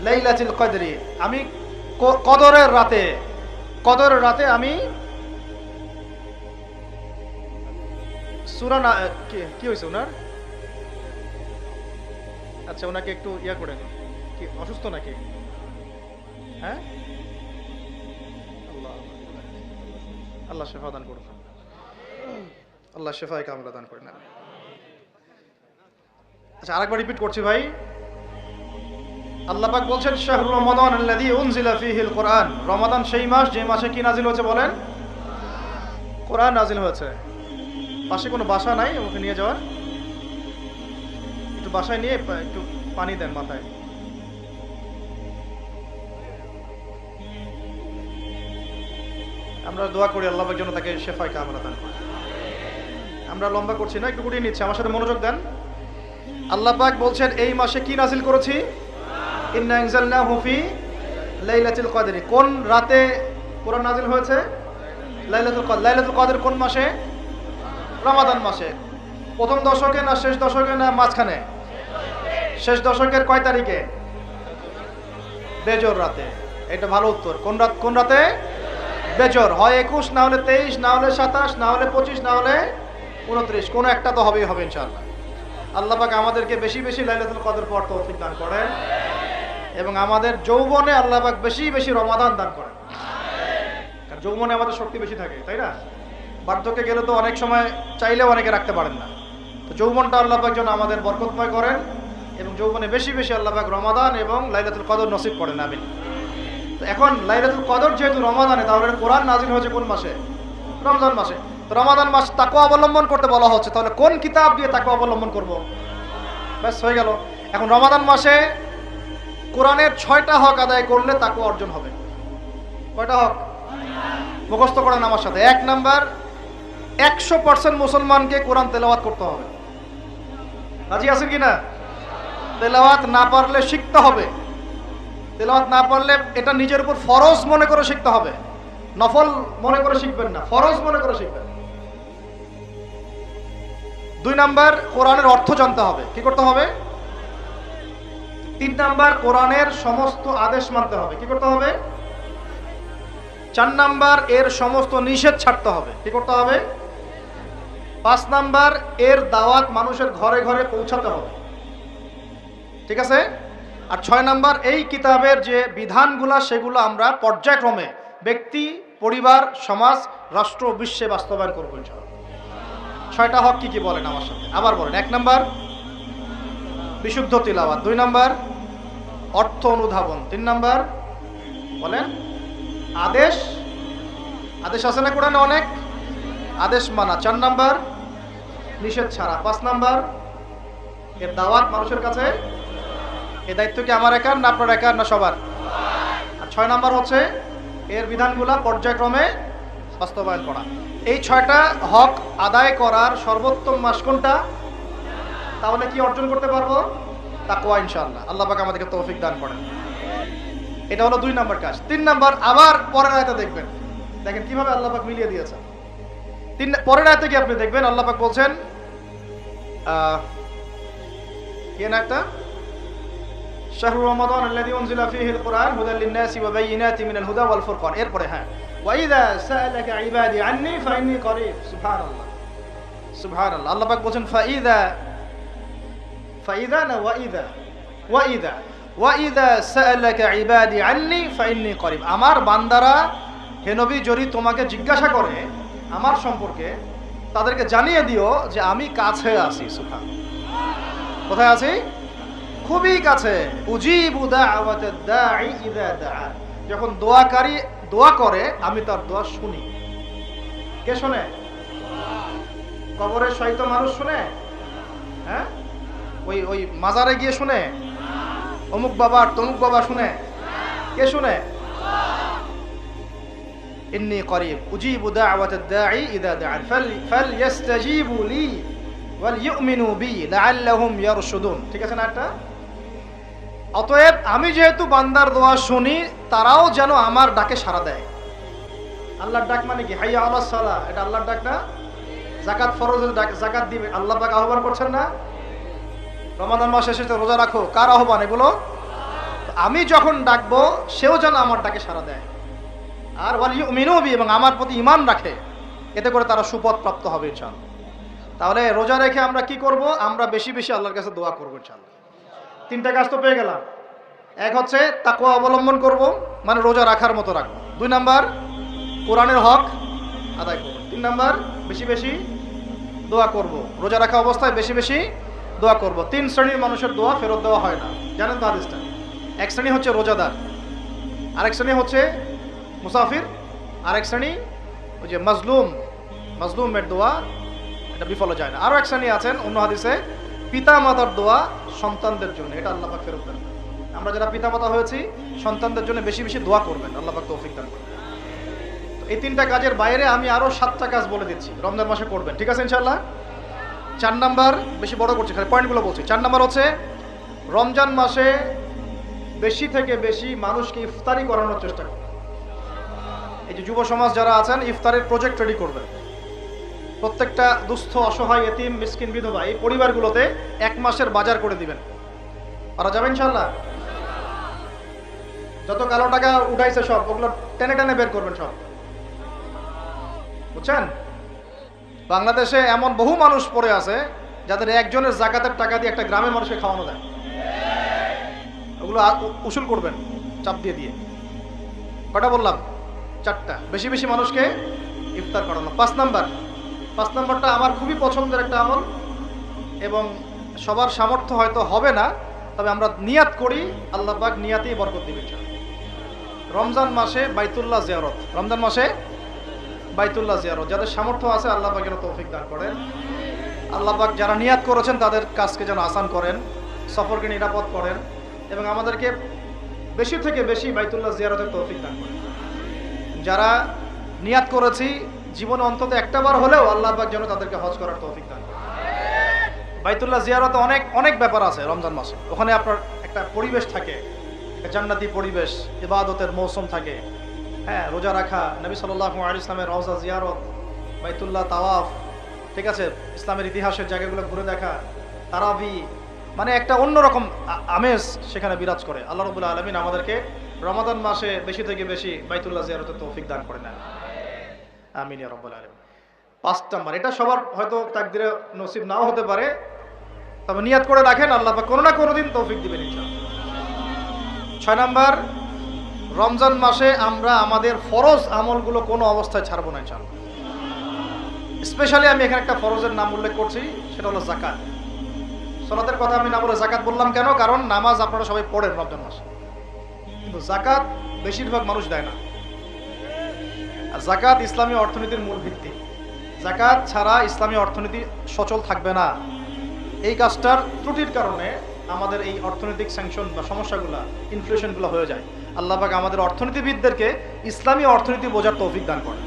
[SPEAKER 2] লাইলাতিল কদরি, আমি কদরের রাতে কদরের রাতে আমি সূরা কি হয়েছে ওনার? আচ্ছা, ওনাকে একটু ইয়া করেন। কি অসুস্থ নাকি? হ্যাঁ, আল্লাহ আল্লাহ শেফা দান করুন, আল্লাহ শেফায়ে কামলা দান করেন। আচ্ছা, আরেকবার রিপিট করছি ভাই। আল্লাহ পাক বলছেন শাহরুর রমাদান আল্লাযী উনজিলা ফীহিল কুরআন, রমাদান সেই মাস যে মাসে কি নাজিল হয়েছে বলেন? কোরআন নাজিল হয়েছে। পাশে কোনো বাসা নাই ওকে নিয়ে যাওয়ার? একটু বাসায় নিয়ে একটু পানি দেন মাথায়। আমরা দোয়া করি আল্লাহ পাক যেন তাকে শেফায়ে কামলা দান করেন। আমরা লম্বা করছি না, একটু গুটিয়ে নিচ্ছি, আমার সাথে মনোযোগ দেন। আল্লাহ পাক বলছেন এই মাসে কি নাজিল করেছি? ইন্না আনজালনাহু ফি লাইলাতুল কদর। কোন রাতে কোরআন নাজিল হয়েছে? লাইলাতুল কদর। লাইলাতুল কদর কোন মাসে? রমাদান মাসে। প্রথম দশকে না শেষ দশকে না মাঝখানে? শেষ দশকের কয় তারিখে? বেজর রাতে। এটা ভালো উত্তর। কোন রাত? কোন রাতে? বেজর। হয় 21, না হলে 23, না হলে 27, না হলে 25, না হলে 29, কোনো একটা তো হবেই হবে ইনশাআল্লাহ। আল্লাহ পাক আমাদেরকে বেশি বেশি লাইলাতুল কদর পড়তে তৌফিক দান করেন এবং আমাদের যৌবনে আল্লাহ পাক বেশি বেশি রমাদান দান করেন। কারণ যৌবনে আমাদের শক্তি বেশি থাকে, তাই না? বার্ধক্যে গেলে তো অনেক সময় চাইলেও অনেকে রাখতে পারেন না। তো যৌবনটা আল্লাহ পাক যেন আমাদের বরকতময় করেন এবং যৌবনে বেশি বেশি আল্লাহ পাক রমাদান এবং লাইলাতুল কদর নসিব করেন, আমিন। তো এখন লাইলাতুল কদর যেহেতু রমাদানে, তাহলে কোরআন নাজিল হয়েছে কোন মাসে? রমজান মাসে। তো রমাদান মাস তাকওয়া অবলম্বন করতে বলা হচ্ছে, তাহলে কোন কিতাব দিয়ে তাকওয়া অবলম্বন করব? ব্যাস হয়ে গেল। এখন রমাদান মাসে কোরআনের 6টা হক আদায় করলে তাকওয়া অর্জন হবে। কয়টা হক? মুখস্থ করেন আমার সাথে। 1 নাম্বার, 100% মুসলমানকে কোরআন তেলাওয়াত করতে হবে। রাজি আছেন কি না? তেলাওয়াত না পারলে শিখতে হবে। তেলাওয়াত না পারলে এটা নিজের উপর ফরজ মনে করে শিখতে হবে। নফল মনে করে শিখবেন না, ফরজ মনে করে শিখবেন। 2 নাম্বার, কোরআনের অর্থ জানতে হবে। কি করতে হবে? 3 নাম্বার, কোরআনের সমস্ত আদেশ মানতে হবে। কি করতে হবে? 4 নাম্বার, এর সমস্ত নিষেধ ছাড়তে হবে। কি করতে হবে? 5 নাম্বার, এর দাওয়াত মানুষের ঘরে ঘরে পৌঁছাতে হবে। ঠিক আছে? আর 6 নাম্বার, এই কিতাবের যে বিধানগুলো সেগুলো আমরা পর্যায়ক্রমে ব্যক্তি, পরিবার, সমাজ, রাষ্ট্র, বিশ্বে বাস্তবায়ন করবো ইনশাআল্লাহ। 6টা হক কি কি বলেন আমার সাথে? আবার বলেন। 1 নাম্বার, বিশুদ্ধ তিলাওয়াত। 2 নাম্বার, অর্থ অনুধাবন। 3 নাম্বার, বলেন আদেশ। আদেশ আছে না কোরআনে? অনেক আদেশ মানা। 4 নাম্বার, নিষেধ ছাড়া। 5 নাম্বার, এর দাওয়াত মানুষের কাছে। এই দায়িত্ব কি আমার একার না আপনার একার না সবার? আর 6 নাম্বার হচ্ছে এর বিধানগুলা পর্যায়ক্রমে বাস্তবায়ন করা। এই 6টা হক আদায় করার সর্বোত্তম মাস কোনটা? তাহলে কি অর্জন করতে পারবো? তাকওয়া ইনশাআল্লাহ। আল্লাহ পাক আমাদেরকে তৌফিক দান করেন। এটা হলো 2 নাম্বার কাজ। 3 নাম্বার, আবার পরের আয়াতে দেখবেন, দেখেন কিভাবে আল্লাহ পাক মিলিয়ে দিয়েছেন। পরের আয়াতে কি আপনি দেখবেন আল্লাহ পাক বলছেন কি না একটা, শাহরুর রমাদান আল্লাযী উনজিলা ফীহিল কুরআন হুদাল লিন-নাসি ওয়া বায়িনাতিন মিনাল হুদা ওয়াল ফুরকান। এরপরে হ্যাঁ, ওয়া ইযা সাআলাকা ইবাদি আন্নী ফাইন্নী করিব। সুবহানাল্লাহ, সুবহানাল্লাহ। আল্লাহ পাক বলেন ফাইদা না ওয়া ইযা সাআলাকা ইবাদি আন্নী ফাইন্নী করিব। আমার বান্দারা হে নবী যদি তোমাকে জিজ্ঞাসা করে আমার সম্পর্কে, তাদেরকে জানিয়ে দিও যে আমি কাছে আছি। সুবহানাল্লাহ। কোথায় আছি? খুবই কাছে। উজিবু দাওয়াতাদ দাঈ ইযা দাআ। যখন দোয়াকারী দোয়া করে আমি তার দোয়া শুনি। কে শুনে? কবরে শয়িত মানুষ শুনে? হ্যাঁ, ওই মাজারে গিয়ে শুনে? অমুক বাবা তমুক বাবা শুনে? কে শুনে? ইন্নী করিব উজিবু দাওয়াতাদ দাঈ ইযা দাআ ফালইস্তাজিবু লি ওয়াল ইউমিনু বি লাআল্লাহুম ইয়ারশুদুন। ঠিক আছে না এটা? অতএব আমি যেহেতু বান্দার দোয়া শুনি, তারাও যেন আমার ডাকে সাড়া দেয়। আল্লাহর ডাক মানে কি? হাইয়া আলাস সালাহ, এটা আল্লাহর ডাক না? যাকাত ফরজের ডাক, যাকাত দিবে, আল্লাহ পাক আহ্বান করছেন না? রমাদান মাস এসেছে, রোজা রাখো, কার আহ্বান এগুলো? আমি যখন ডাকবো সেও যেন আমার ডাকে সাড়া দেয়। আর ওয়াল ইউমিনু বি, এবং আমার প্রতি ঈমান রাখে, এতে করে তারা সুপথ প্রাপ্ত হবে ইনশাআল্লাহ। তাহলে রোজা রেখে আমরা কি করব? আমরা বেশি বেশি আল্লাহর কাছে দোয়া করব ইনশাআল্লাহ। তিনটা কাজ তো পেয়ে গেলাম। এক হচ্ছে তাকওয়া অবলম্বন করব, মানে রোজা রাখার মতো রাখবো। 2 নাম্বার কোরআনের হক আদায় করব। 3 নাম্বার বেশি বেশি দোয়া করব, রোজা রাখা অবস্থায় বেশি বেশি দোয়া করব। 3 শ্রেণীর মানুষের দোয়া ফেরত দেওয়া হয় না, জানেন তো হাদিসটা? এক শ্রেণী হচ্ছে রোজাদার, আরেক শ্রেণী হচ্ছে মুসাফির, আরেক শ্রেণী ওই যে মাজলুমের দোয়া, এটা বিফল যায় না। আরও এক শ্রেণী আছেন অন্য হাদিসে, পিতা মাতার দোয়া সন্তানদের জন্য, এটা আল্লাহ পাক ফেরত দেন। আমরা যারা পিতা মাতা হয়েছি সন্তানদের জন্য বেশি বেশি দোয়া করবেন, আল্লাহ পাক তৌফিক দান করবেন। তো এই 3টা কাজের বাইরে আমি আরও 7টা কাজ বলে দিচ্ছি, রমজান মাসে করবেন, ঠিক আছে ইনশাআল্লাহ? 4 নাম্বার, বেশি বড় করছি, খালি পয়েন্টগুলো বলছি। 4 নাম্বার হচ্ছে রমজান মাসে বেশি থেকে বেশি মানুষকে ইফতারি করানোর চেষ্টা করবেন। এই যে যুব সমাজ যারা আছেন, ইফতারের প্রজেক্ট রেডি করবেন। প্রত্যেকটা দুস্থ, অসহায়, এতিম, মিসকিন, বিধবা এই পরিবারগুলোতে 1 মাসের বাজার করে দিবেন। পারা যাবে ইনশাআল্লাহ? যত কালো টাকা উঠাইছে সব, ওগুলো টেনে টেনে বের করবেন সব, বুঝছেন? বাংলাদেশে এমন বহু মানুষ পড়ে আছে যাদের একজনের জাকাতের টাকা দিয়ে একটা গ্রামের মানুষকে খাওয়ানো যায়। ওগুলো উসুল করবেন চাপ দিয়ে দিয়ে। কটা বললাম? 4টা। বেশি বেশি মানুষকে ইফতার করানো। 5 নাম্বারটা আমার খুবই পছন্দের একটা আমল, এবং সবার সামর্থ্য হয়তো হবে না, তবে আমরা নিয়াত করি, আল্লাহ পাক নিয়াতেই বরকত দিবেন। রমজান মাসে বাইতুল্লাহ জিয়ারত, রমজান মাসে বাইতুল্লাহ জিয়ারত, যাদের সামর্থ্য আছে আল্লাহ পাক যেন তৌফিক দান করেন। আল্লাহ পাক যারা নিয়াত করেছেন তাদের কাজকে যেন আসান করেন, সফরকে নিরাপদ করেন, এবং আমাদেরকে বেশি থেকে বেশি বাইতুল্লাহ জিয়ারতের তৌফিক দান করেন। যারা নিয়াত করেছি জীবনে অন্তত একটা বার হলেও আল্লাহ পাক যেন তাদেরকে হজ করার তৌফিক দান করেন। বাইতুল্লাহ জিয়ারতে অনেক অনেক ব্যাপার আছে রমজান মাসে। ওখানে আপনার একটা পরিবেশ থাকে, জান্নাতি পরিবেশ, ইবাদতের মৌসুম থাকে, হ্যাঁ, রোজা রাখা, নবী সাল্লাল্লাহু আলাইহি ইসলামের রওজা জিয়ারত, বাইতুল্লাহ তাওয়াফ, ঠিক আছে, ইসলামের ইতিহাসের জায়গাগুলো ঘুরে দেখা, তারাবি, মানে একটা অন্যরকম আমেজ সেখানে বিরাজ করে। আল্লাহ রাব্বুল আলামিন আমাদেরকে রমাদান মাসে বেশি থেকে বেশি বাইতুল্লাহ জিয়ারতের তৌফিক দান করে নেন, আমিন ইয়া রাব্বুল আলামিন। 5 নাম্বার, এটা সবার হয়তো তাকদিরে নসিব নাও হতে পারে, তবে নিয়াত করে রাখেন, আল্লাহ পাক কোনো না কোনো দিন তৌফিক দিবেন ইনশাআল্লাহ। 6 নাম্বার, রমজান মাসে আমরা আমাদের ফরজ আমলগুলো কোনো অবস্থায় ছাড়বো না ইনশাআল্লাহ। স্পেশালি আমি এখানে একটা ফরজের নাম উল্লেখ করছি, সেটা হলো যাকাত। সালাতের কথা আমি না বলে যাকাত বললাম কেন? কারণ নামাজ আপনারা সবাই পড়েন রমজান মাসে, কিন্তু যাকাত বেশিরভাগ মানুষ দেয় না। আর যাকাত ইসলামী অর্থনীতির মূল ভিত্তি। যাকাত ছাড়া ইসলামী অর্থনীতি সচল থাকবে না। এই কাজটার ত্রুটির কারণে আমাদের এই অর্থনৈতিক স্যাংশন বা সমস্যাগুলো, ইনফ্লেশনগুলো হয়ে যায়। আল্লাহ পাক আমাদের অর্থনীতিবিদদেরকে ইসলামী অর্থনীতি বোঝার তৌফিক দান করে।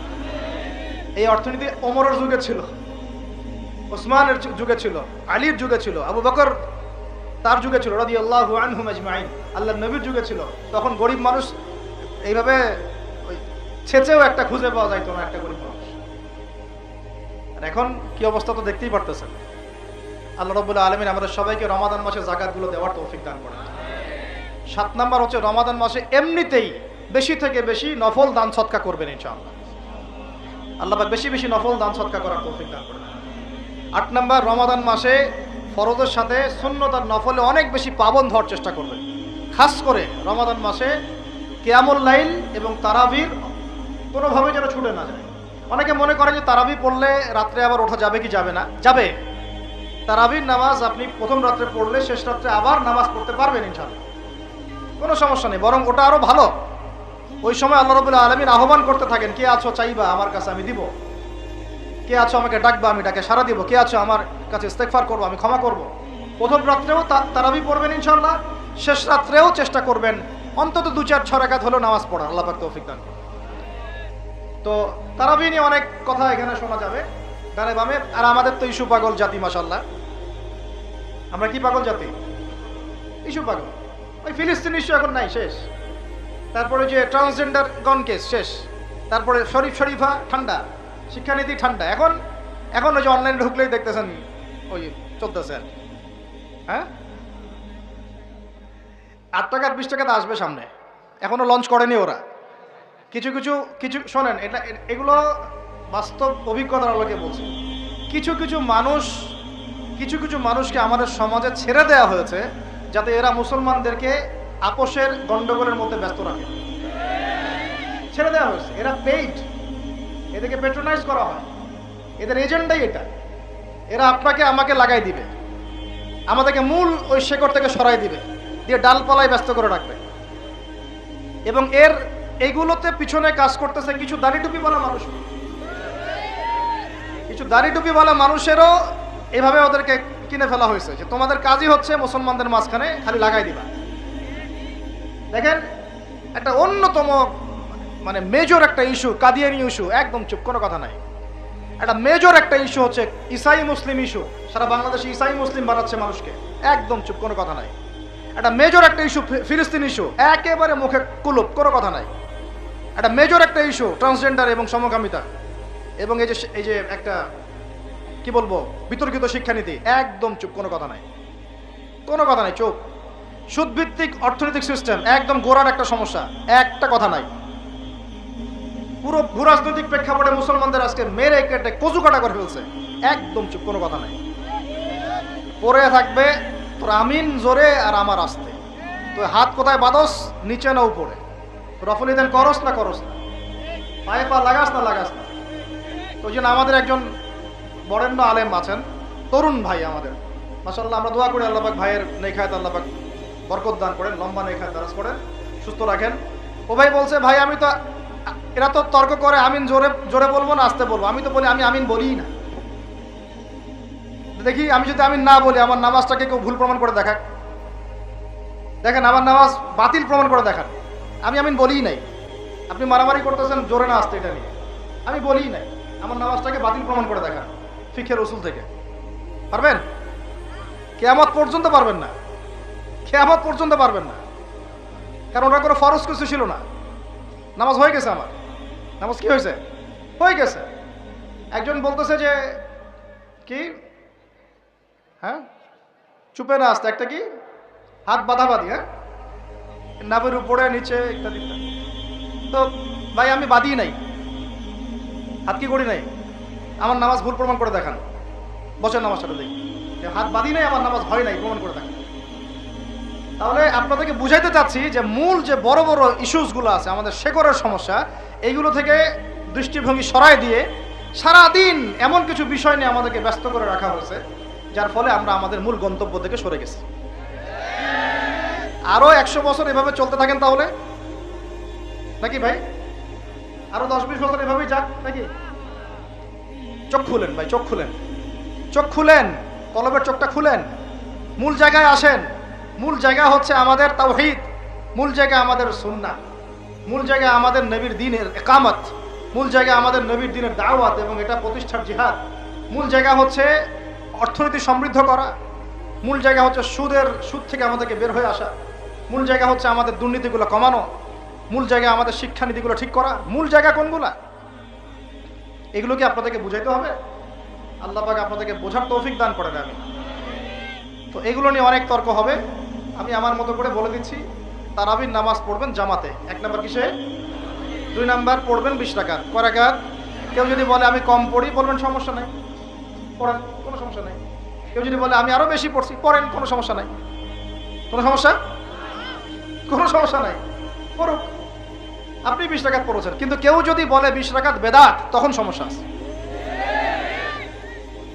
[SPEAKER 2] এই অর্থনীতি ওমরের যুগে ছিল, ওসমানের যুগে ছিল, আলীর যুগে ছিল, আবু বকর তার যুগে ছিল, রাদিয়াল্লাহু আনহুম আজমাইন, আল্লাহর নবীর যুগে ছিল। তখন গরিব মানুষ এইভাবে ওই ছেচেও একটা খুঁজে পাওয়া যাইতো না, একটা গরিব মানুষ। আর এখন কি অবস্থা তো দেখতেই পারতেছেন। আল্লাহ রাব্বুল আলামিন আমাদের সবাইকে রমাদান মাসে যাকাতগুলো দেওয়ার তৌফিক দান করেন। 7 নাম্বার হচ্ছে রমাদান মাসে এমনিতেই বেশি থেকে বেশি নফল দান সদকা করবেন ইনশাআল্লাহ। আল্লাহ পাক বেশি বেশি নফল দান সদকা করার তৌফিক দান করেন। 8 নাম্বার, রমাদান মাসে ফরজের সাথে সুন্নত আর নফলে অনেক বেশি পাবন হওয়ার চেষ্টা করবেন। খাস করে রমাদান মাসে কিয়ামুল লাইল এবং তারাবির কোনোভাবে যেন ছুটে না যায়। অনেকে মনে করে যে তারাবি পড়লে রাত্রে আবার ওঠা যাবে কি যাবে না? যাবে। তারাবির নামাজ আপনি প্রথম রাত্রে পড়লে শেষ রাত্রে আবার নামাজ পড়তে পারবেন ইনশাআল্লাহ, কোনো সমস্যা নেই, বরং ওটা আরো ভালো। ওই সময় আল্লাহ রাব্বুল আলামিন আহ্বান করতে থাকেন, কে আছো চাইবা আমার কাছে আমি দিব, কে আছো আমাকে ডাকবা আমি ডাকে সাড়া দিব, কে আছো আমার কাছে ইস্তেগফার করবো আমি ক্ষমা করব। প্রথম রাত্রেও তারাবি পড়বেন ইনশাআল্লাহ, শেষ রাত্রেও চেষ্টা করবেন অন্তত 2-4 রাকাত হলেও নামাজ পড়া। আল্লাহ পাক তৌফিক দান করুন। তো তারাবি নিয়ে অনেক কথা এখানে শোনা যাবে ডানে বামে। আর আমাদের তো ইস্যু পাগল জাতি, মাশাআল্লাহ। আমরা কি পাগল জাতি? ইস্যু পাগল। ওই ফিলিস্তিন ইস্যু এখন নাই, শেষ। তারপরে যে ট্রান্সজেন্ডার গন কেস শেষ। তারপরে শরীফা ঠান্ডা, শিক্ষানীতি ঠান্ডা। এখন ওই যে অনলাইনে ঢুকলেই দেখতেছেন ওই চলতেছে আর কি। হ্যাঁ, 8 টাকা 20 টাকাতে আসবে সামনে, এখনো লঞ্চ করেনি ওরা। কিছু কিছু কিছু শোনেন, এগুলো বাস্তব অভিজ্ঞতার আলোকে বলছি। কিছু কিছু মানুষকে আমাদের সমাজে ছেড়ে দেওয়া হয়েছে যাতে এরা মুসলমানদেরকে আপোষের গন্ডগোলের মধ্যে ব্যস্ত রাখে। ছেড়ে দেওয়া হয়েছে, এরা পেইড, এদেরকে পেট্রোনাইজ করা হয়, এদের এজেন্ডাই এটা। এরা আপনাকে আমাকে লাগাই দিবে, আমাদেরকে মূল ওই শেকড় থেকে সরাই দিবে, দিয়ে ডালপালায় ব্যস্ত করে রাখবে। এবং এইগুলোতে পিছনে কাজ করতেছে কিছু দাড়ি টুপিওয়ালা মানুষ। কিছু দাড়ি টুপিওয়ালা মানুষেরও এভাবে ওদেরকে কিনে ফেলা হয়েছে যে তোমাদের কাজই হচ্ছে মুসলমানদের মাঝখানে খালি লাগাই দিবা। দেখেন, একটা অন্যতম মানে মেজর একটা ইস্যু কাদিয়ানি ইস্যু, একদম চুপ, কোনো কথা নাই। একটা মেজর একটা ইস্যু হচ্ছে ইসাই মুসলিম ইস্যু, সারা বাংলাদেশে ইসাই মুসলিম বানাচ্ছে মানুষকে, একদম চুপ, কোনো কথা নাই। একটা মেজর একটা ইস্যু ফিলিস্তিন ইস্যু, একেবারে মুখে কুলুপ, কোনো কথা নাই। একটা মেজর একটা ইস্যু ট্রান্সজেন্ডার এবং সমকামিতা, এবং এই যে একটা কি বলবো বিতর্কিত শিক্ষানীতি, একদম চুপ, কোনো কথা নাই, কোনো কথা নাই, চুপ। সুদভিত্তিক অর্থনৈতিক সিস্টেম, একদম গোড়ার একটা সমস্যা, একটা কথা নাই। পুরো ভূরাজনৈতিক প্রেক্ষাপটে মুসলমানদের আজকে মেরে কেটে কচু কাটা করে ফেলছে, একদম চুপ, কোনো কথা নাই। পরে থাকবে তোর আমিন জোরে আর আমার আস্তে, তো হাত কোথায় বাদস, নিচে না উপরে, রফলি দেন করস না করস না, পায়ে পা লাগাস না লাগাস না। তো ওই জন্য আমাদের একজন বরেণ্য আলেম আছেন, তরুণ ভাই আমাদের, মাশাআল্লাহ, আমরা দোয়া করি আল্লাহ পাক ভাইয়ের নেখায়াত আল্লাহ পাক বরকত দান করেন, লম্বা নেখায়াত দারাজ করেন, সুস্থ রাখেন। ও ভাই বলছে, ভাই আমি তো, এরা তো তর্ক করে আমিন জোরে জোরে বলবো না আস্তে বলবো, আমি তো বলি আমি আমিন বলিই না। দেখি আমি যদি আমিন না বলি আমার নামাজটাকে কেউ ভুল প্রমাণ করে দেখাক, দেখেন আমার নামাজ বাতিল প্রমাণ করে দেখান, আমি আমিন বলিই নাই। আপনি মারামারি করতেছেন জোরে না আসতে, এটা নিয়ে আমি বলিই নাই, আমার নামাজটাকে বাতিল প্রমাণ করে দেখান ফিকহের উসুল থেকে। পারবেন? কিয়ামত পর্যন্ত পারবেন না, কিয়ামত পর্যন্ত পারবেন না, কারণ ওটা কোনো ফরজ কিছু ছিল না। নামাজ হয়ে গেছে, আমার নামাজ কি হয়েছে, হয়ে গেছে। একজন বলতেছে যে কি, হ্যাঁ চুপে না আসতে, একটা কি হাত বাঁধাবাঁধি, হ্যাঁ নামের উপরে নিচে ইত্যাদি ইত্যাদি। তো ভাই আমি বাঁধি নাই, হাত কি করি নাই, আমার নামাজ ভুল প্রমাণ করে দেখান, বছর নামাজটা দেখি হাত বাঁধি নাই, আমার নামাজ হয় নাই, প্রমাণ করে দেখান। তাহলে আপনাদেরকে বুঝাইতে চাচ্ছি যে মূল যে বড় বড় ইস্যুসগুলো আছে, আমাদের শেকড়ের সমস্যা, এইগুলো থেকে দৃষ্টিভঙ্গি সরাই দিয়ে সারাদিন এমন কিছু বিষয় নিয়ে আমাদেরকে ব্যস্ত করে রাখা হয়েছে, যার ফলে আমরা আমাদের মূল গন্তব্য থেকে সরে গেছি। আরো 100 বছর এভাবে চলতে থাকেন তাহলে নাকি ভাই, আরো 10-20 বছর এভাবেই যাক নাকি? চোখ খুলেন ভাই, চোখ খুলেন, চোখ খুলেন, কলবের চোখটা খুলেন, মূল জায়গায় আসেন। মূল জায়গা হচ্ছে আমাদের তাওহীদ, মূল জায়গা আমাদের সুন্নাহ, মূল জায়গা আমাদের নবীর দ্বীনের ইকামত, মূল জায়গা আমাদের নবীর দ্বীনের দাওয়াত এবং এটা প্রতিষ্ঠার জিহাদ। মূল জায়গা হচ্ছে অর্থনীতি সমৃদ্ধ করা, মূল জায়গা হচ্ছে সুদ থেকে আমাদেরকে বের হয়ে আসা, মূল জায়গা হচ্ছে আমাদের দুর্নীতিগুলো কমানো, মূল জায়গা আমাদের শিক্ষানীতিগুলো ঠিক করা। মূল জায়গা কোনগুলা, এগুলো কি আপনাদেরকে বুঝাইতে হবে? আল্লাহ পাক আপনাদেরকে বোঝার তৌফিক দান করেন। আমি তো এগুলো নিয়ে অনেক তর্ক হবে, আমি আমার মতো করে বলে দিচ্ছি। তারাবির নামাজ পড়বেন জামাতে, 1 নাম্বার কিসে, 2 নাম্বার পড়বেন 20 রাকাত। কয় রাকাত? কেউ যদি বলে আমি কম পড়ি, বলবেন সমস্যা নাই, পড়েন, কোনো সমস্যা নাই। কেউ যদি বলে আমি আরো বেশি পড়ছি, পড়েন, কোনো সমস্যা নাই, কোনো সমস্যা, কোনো সমস্যা নাই, পড়ুক। আপনি 20 রাকাত পড়েছেন, কিন্তু কেউ যদি বলে 20 রাকাত বেদাত, তখন সমস্যা আছে।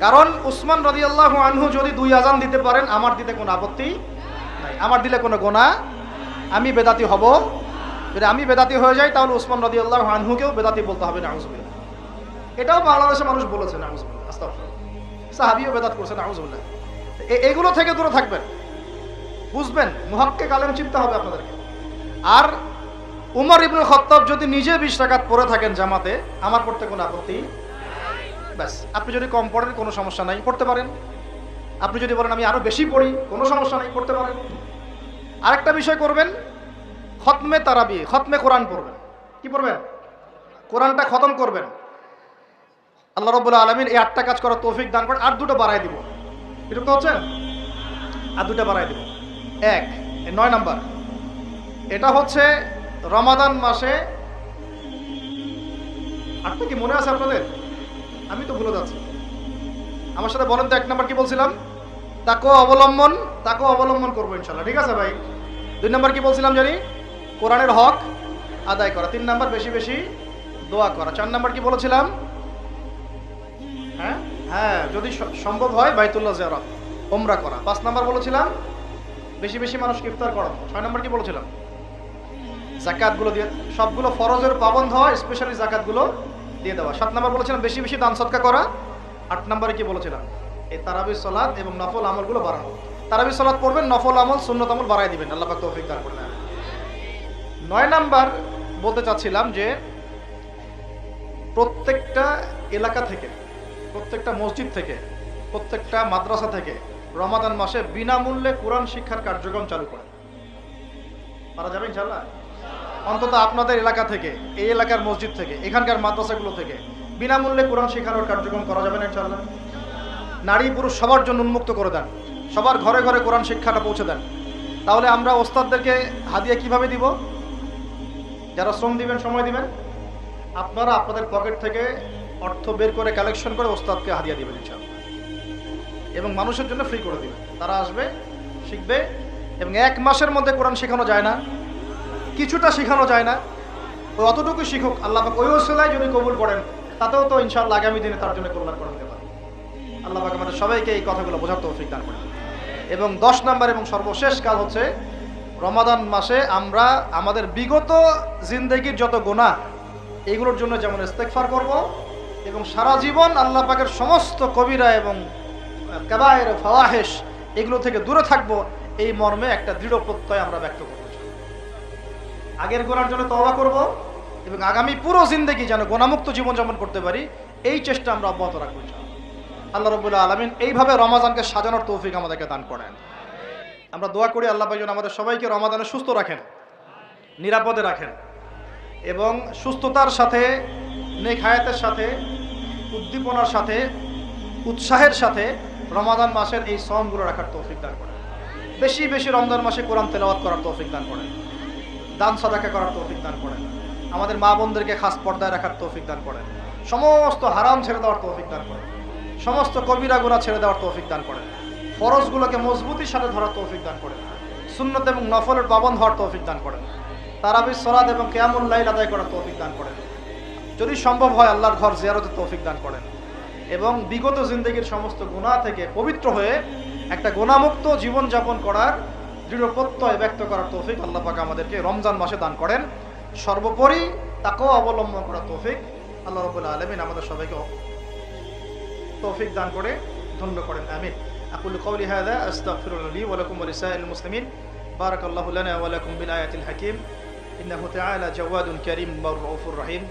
[SPEAKER 2] কারণ উসমান রাদিয়াল্লাহু আনহু যদি 2 আযান দিতে পারেন, আমার দিতে কোনো আপত্তি নাই, আমার দিলে কোনো গুনাহ, আমি বেদাতি হব। যদি আমি বেদাতি হয়ে যাই তাহলে উসমান রাদিয়াল্লাহু আনহুকেও বেদাতি বলতে হবে, নাউযুবিল্লাহ। এটাও বাংলাদেশের মানুষ বলেছে, নাউযুবিল্লাহ, আস্তাগফিরুল্লাহ। সাহাবীও বেদাত করেছে, নাউযুবিল্লাহ। এগুলো থেকে দূরে থাকবেন, বুঝবেন, মুহাক্কিক আলেম চিন্তা হবে আপনাদেরকে। আর উমর ইবনে খাত্তাব যদি নিজে 20 রাকাত পড়ে থাকেন জামাতে, আমার পড়তে কোনো আপত্তি ব্যাস। আপনি যদি কম পড়েন কোনো সমস্যা নাই, পড়তে পারেন। আপনি যদি বলেন আমি আরো বেশি পড়ি, কোনো সমস্যা নাই, পড়তে পারেন। আরেকটা বিষয় করবেন, খতমে তারাবি, খতমে কোরআন পড়বেন। কি পড়বেন? কোরআনটা খতম করবেন। আল্লাহ রাব্বুল আলামিন এই 8টা কাজ করার তৌফিক দান করেন। আর 2টা বাড়াই দিব, এরকম তো হচ্ছে, আর 2টা বাড়াই দিব। 9 নাম্বার, এটা হচ্ছে রমাদান মাসে 8টা কি মনে আছে আপনাদের? আমি তো ভুলে যাচ্ছি। আমার সাথে বলেন তো 1 নাম্বার কি বলছিলাম? তাকওয়া অবলম্বন করবো ইনশাআল্লাহ। ঠিক আছে ভাই? 2 নাম্বার কি বলছিলাম জানি? কোরআনের হক আদায় করা। 3 নাম্বার বেশি বেশি দোয়া করা। 4 নাম্বার কি বলেছিলাম? হ্যাঁ, যদি সম্ভব হয় বাইতুল্লাহ জিয়ারত, ওমরা করা। 5 নাম্বার বলেছিলাম বেশি বেশি মানুষকে ইফতার করানো। 6 নাম্বার কি বলেছিলাম? যাকাতগুলো দিয়ে, সবগুলো ফরজের পাবন্ধ হয়, স্পেশালি যাকাতগুলো দিয়ে দেওয়া। 7 নাম্বার বলেছিলাম বেশি বেশি দান সদকা করা। 8 নাম্বারে কি বলেছিলাম? এই তারাবির সালাত এবং নফল আমলগুলো বাড়ানো। তারাবির সালাত পড়বেন, নফল আমল সুন্নত আমল বাড়ায় দিবেন, আল্লাহ পাক তৌফিক দান করেন। 9 নাম্বার বলতে চাচ্ছিলাম যে প্রত্যেকটা এলাকা থেকে, প্রত্যেকটা মসজিদ থেকে, প্রত্যেকটা মাদ্রাসা থেকে রমাদান মাসে বিনামূল্যে কোরআন শিক্ষার কার্যক্রম চালু করে। পারা যাবে ইনশাআল্লাহ? অন্তত আপনাদের এলাকা থেকে, এই এলাকার মসজিদ থেকে, এখানকার মাদ্রাসাগুলো থেকে বিনামূল্যে কোরআন শেখানোর কার্যক্রম করা যাবে না ইনশাআল্লাহ? নারী পুরুষ সবার জন্য উন্মুক্ত করে দেন, সবার ঘরে ঘরে কোরআন শিক্ষাটা পৌঁছে দেন। তাহলে আমরা ওস্তাদদেরকে হাদিয়া কিভাবে দিব? যারা শ্রম দিবেন, সময় দিবেন, আপনারা আপনাদের পকেট থেকে অর্থ বের করে কালেকশন করে ওস্তাদকে হাদিয়া দিবেন ইনশাআল্লাহ, এবং মানুষের জন্য ফ্রি করে দিবেন। তারা আসবে, শিখবে, এবং 1 মাসের মধ্যে কোরআন শেখানো যায় না, কিছুটা শেখানো যায় না, ওই অতটুকু শিখুক, আল্লাহ পাক ওই ওসিলায় যদি কবুল করেন, তাতেও তো ইনশাআল্লাহ আগামী দিনে তার জন্য কল্যাণ করে দিতে পারে। আল্লাহ পাক আমাদের সবাইকে এই কথাগুলো বোঝার তৌফিক দান করেন। এবং 10 নাম্বার এবং সর্বশেষ কাজ হচ্ছে রমাদান মাসে আমরা আমাদের বিগত জিন্দেগির যত গুনাহ, এগুলোর জন্য যেমন ইস্তেগফার করব, এবং সারা জীবন আল্লাহ পাকের সমস্ত কবিরা এবং কাবায়ের ফাওয়াহিশ এগুলো থেকে দূরে থাকবো, এই মর্মে একটা দৃঢ় প্রত্যয় আমরা ব্যক্ত করতে চাই। আগের গুনার জন্য তওবা করব, এবং আগামী পুরো জিন্দেগি যেন গুনাহমুক্ত জীবনযাপন করতে পারি, এই চেষ্টা আমরা অব্যাহত রাখবো। আল্লাহ রাব্বুল আলামিন এইভাবে রমাদানকে সাজানোর তৌফিক আমাদেরকে দান করেন। আমরা দোয়া করি আল্লাহ পাক যেন আমাদের সবাইকে রমাদানে সুস্থ রাখেন, নিরাপদে রাখেন, এবং সুস্থতার সাথে, নেক হায়াতের সাথে, উদ্দীপনার সাথে, উৎসাহের সাথে রমাদান মাসের এই শ্রমগুলো রাখার তৌফিক দান করেন। বেশি বেশি রমজান মাসে কোরআন তেলাওয়াত করার তৌফিক দান করেন, দান সাদাকা করার তৌফিক দান করেন, আমাদের মা বোনদেরকে খাস পর্দায় রাখার তৌফিক দান করেন, সমস্ত হারাম ছেড়ে দেওয়ার তৌফিক দান করেন, সমস্ত কবিরা গুনাহ ছেড়ে দেওয়ার তৌফিক দান করেন, ফরজগুলোকে মজবুতির সাথে ধরার তৌফিক দান করেন, সুন্নত এবং নফলের পাবন্ধ হওয়ার তৌফিক দান করেন, তারাবির সালাত এবং কিয়ামুল লাইল আদায় করার তৌফিক দান করেন, যদি সম্ভব হয় আল্লাহর ঘর জিয়ারতের তৌফিক দান করেন, এবং বিগত জিন্দেগির সমস্ত গুনাহ থেকে পবিত্র হয়ে একটা গুনাহমুক্ত জীবনযাপন করার দৃঢ় প্রত্যয় ব্যক্ত করার তৌফিক আল্লাহ পাক আমাদেরকে রমজান মাসে দান করেন। সর্বোপরি তাকওয়া অবলম্বন করার তৌফিক আল্লাহ রাব্বুল আলামিন আমাদের সবাইকে তৌফিক দান করে ধন্য করেন। আমিন। আকুলু কওলি হাযা আস্তাগফিরুল্লাহ লি ওয়া লাকুম ওয়া লিসাইরিল মুসলিমিন। বারাকাল্লাহু লানা ওয়া লাকুম বিল আয়াতিল হাকীম। ইন্নাহু তাআলা জাওয়াদুন কারীম ওয়া রাউফুর রহিম।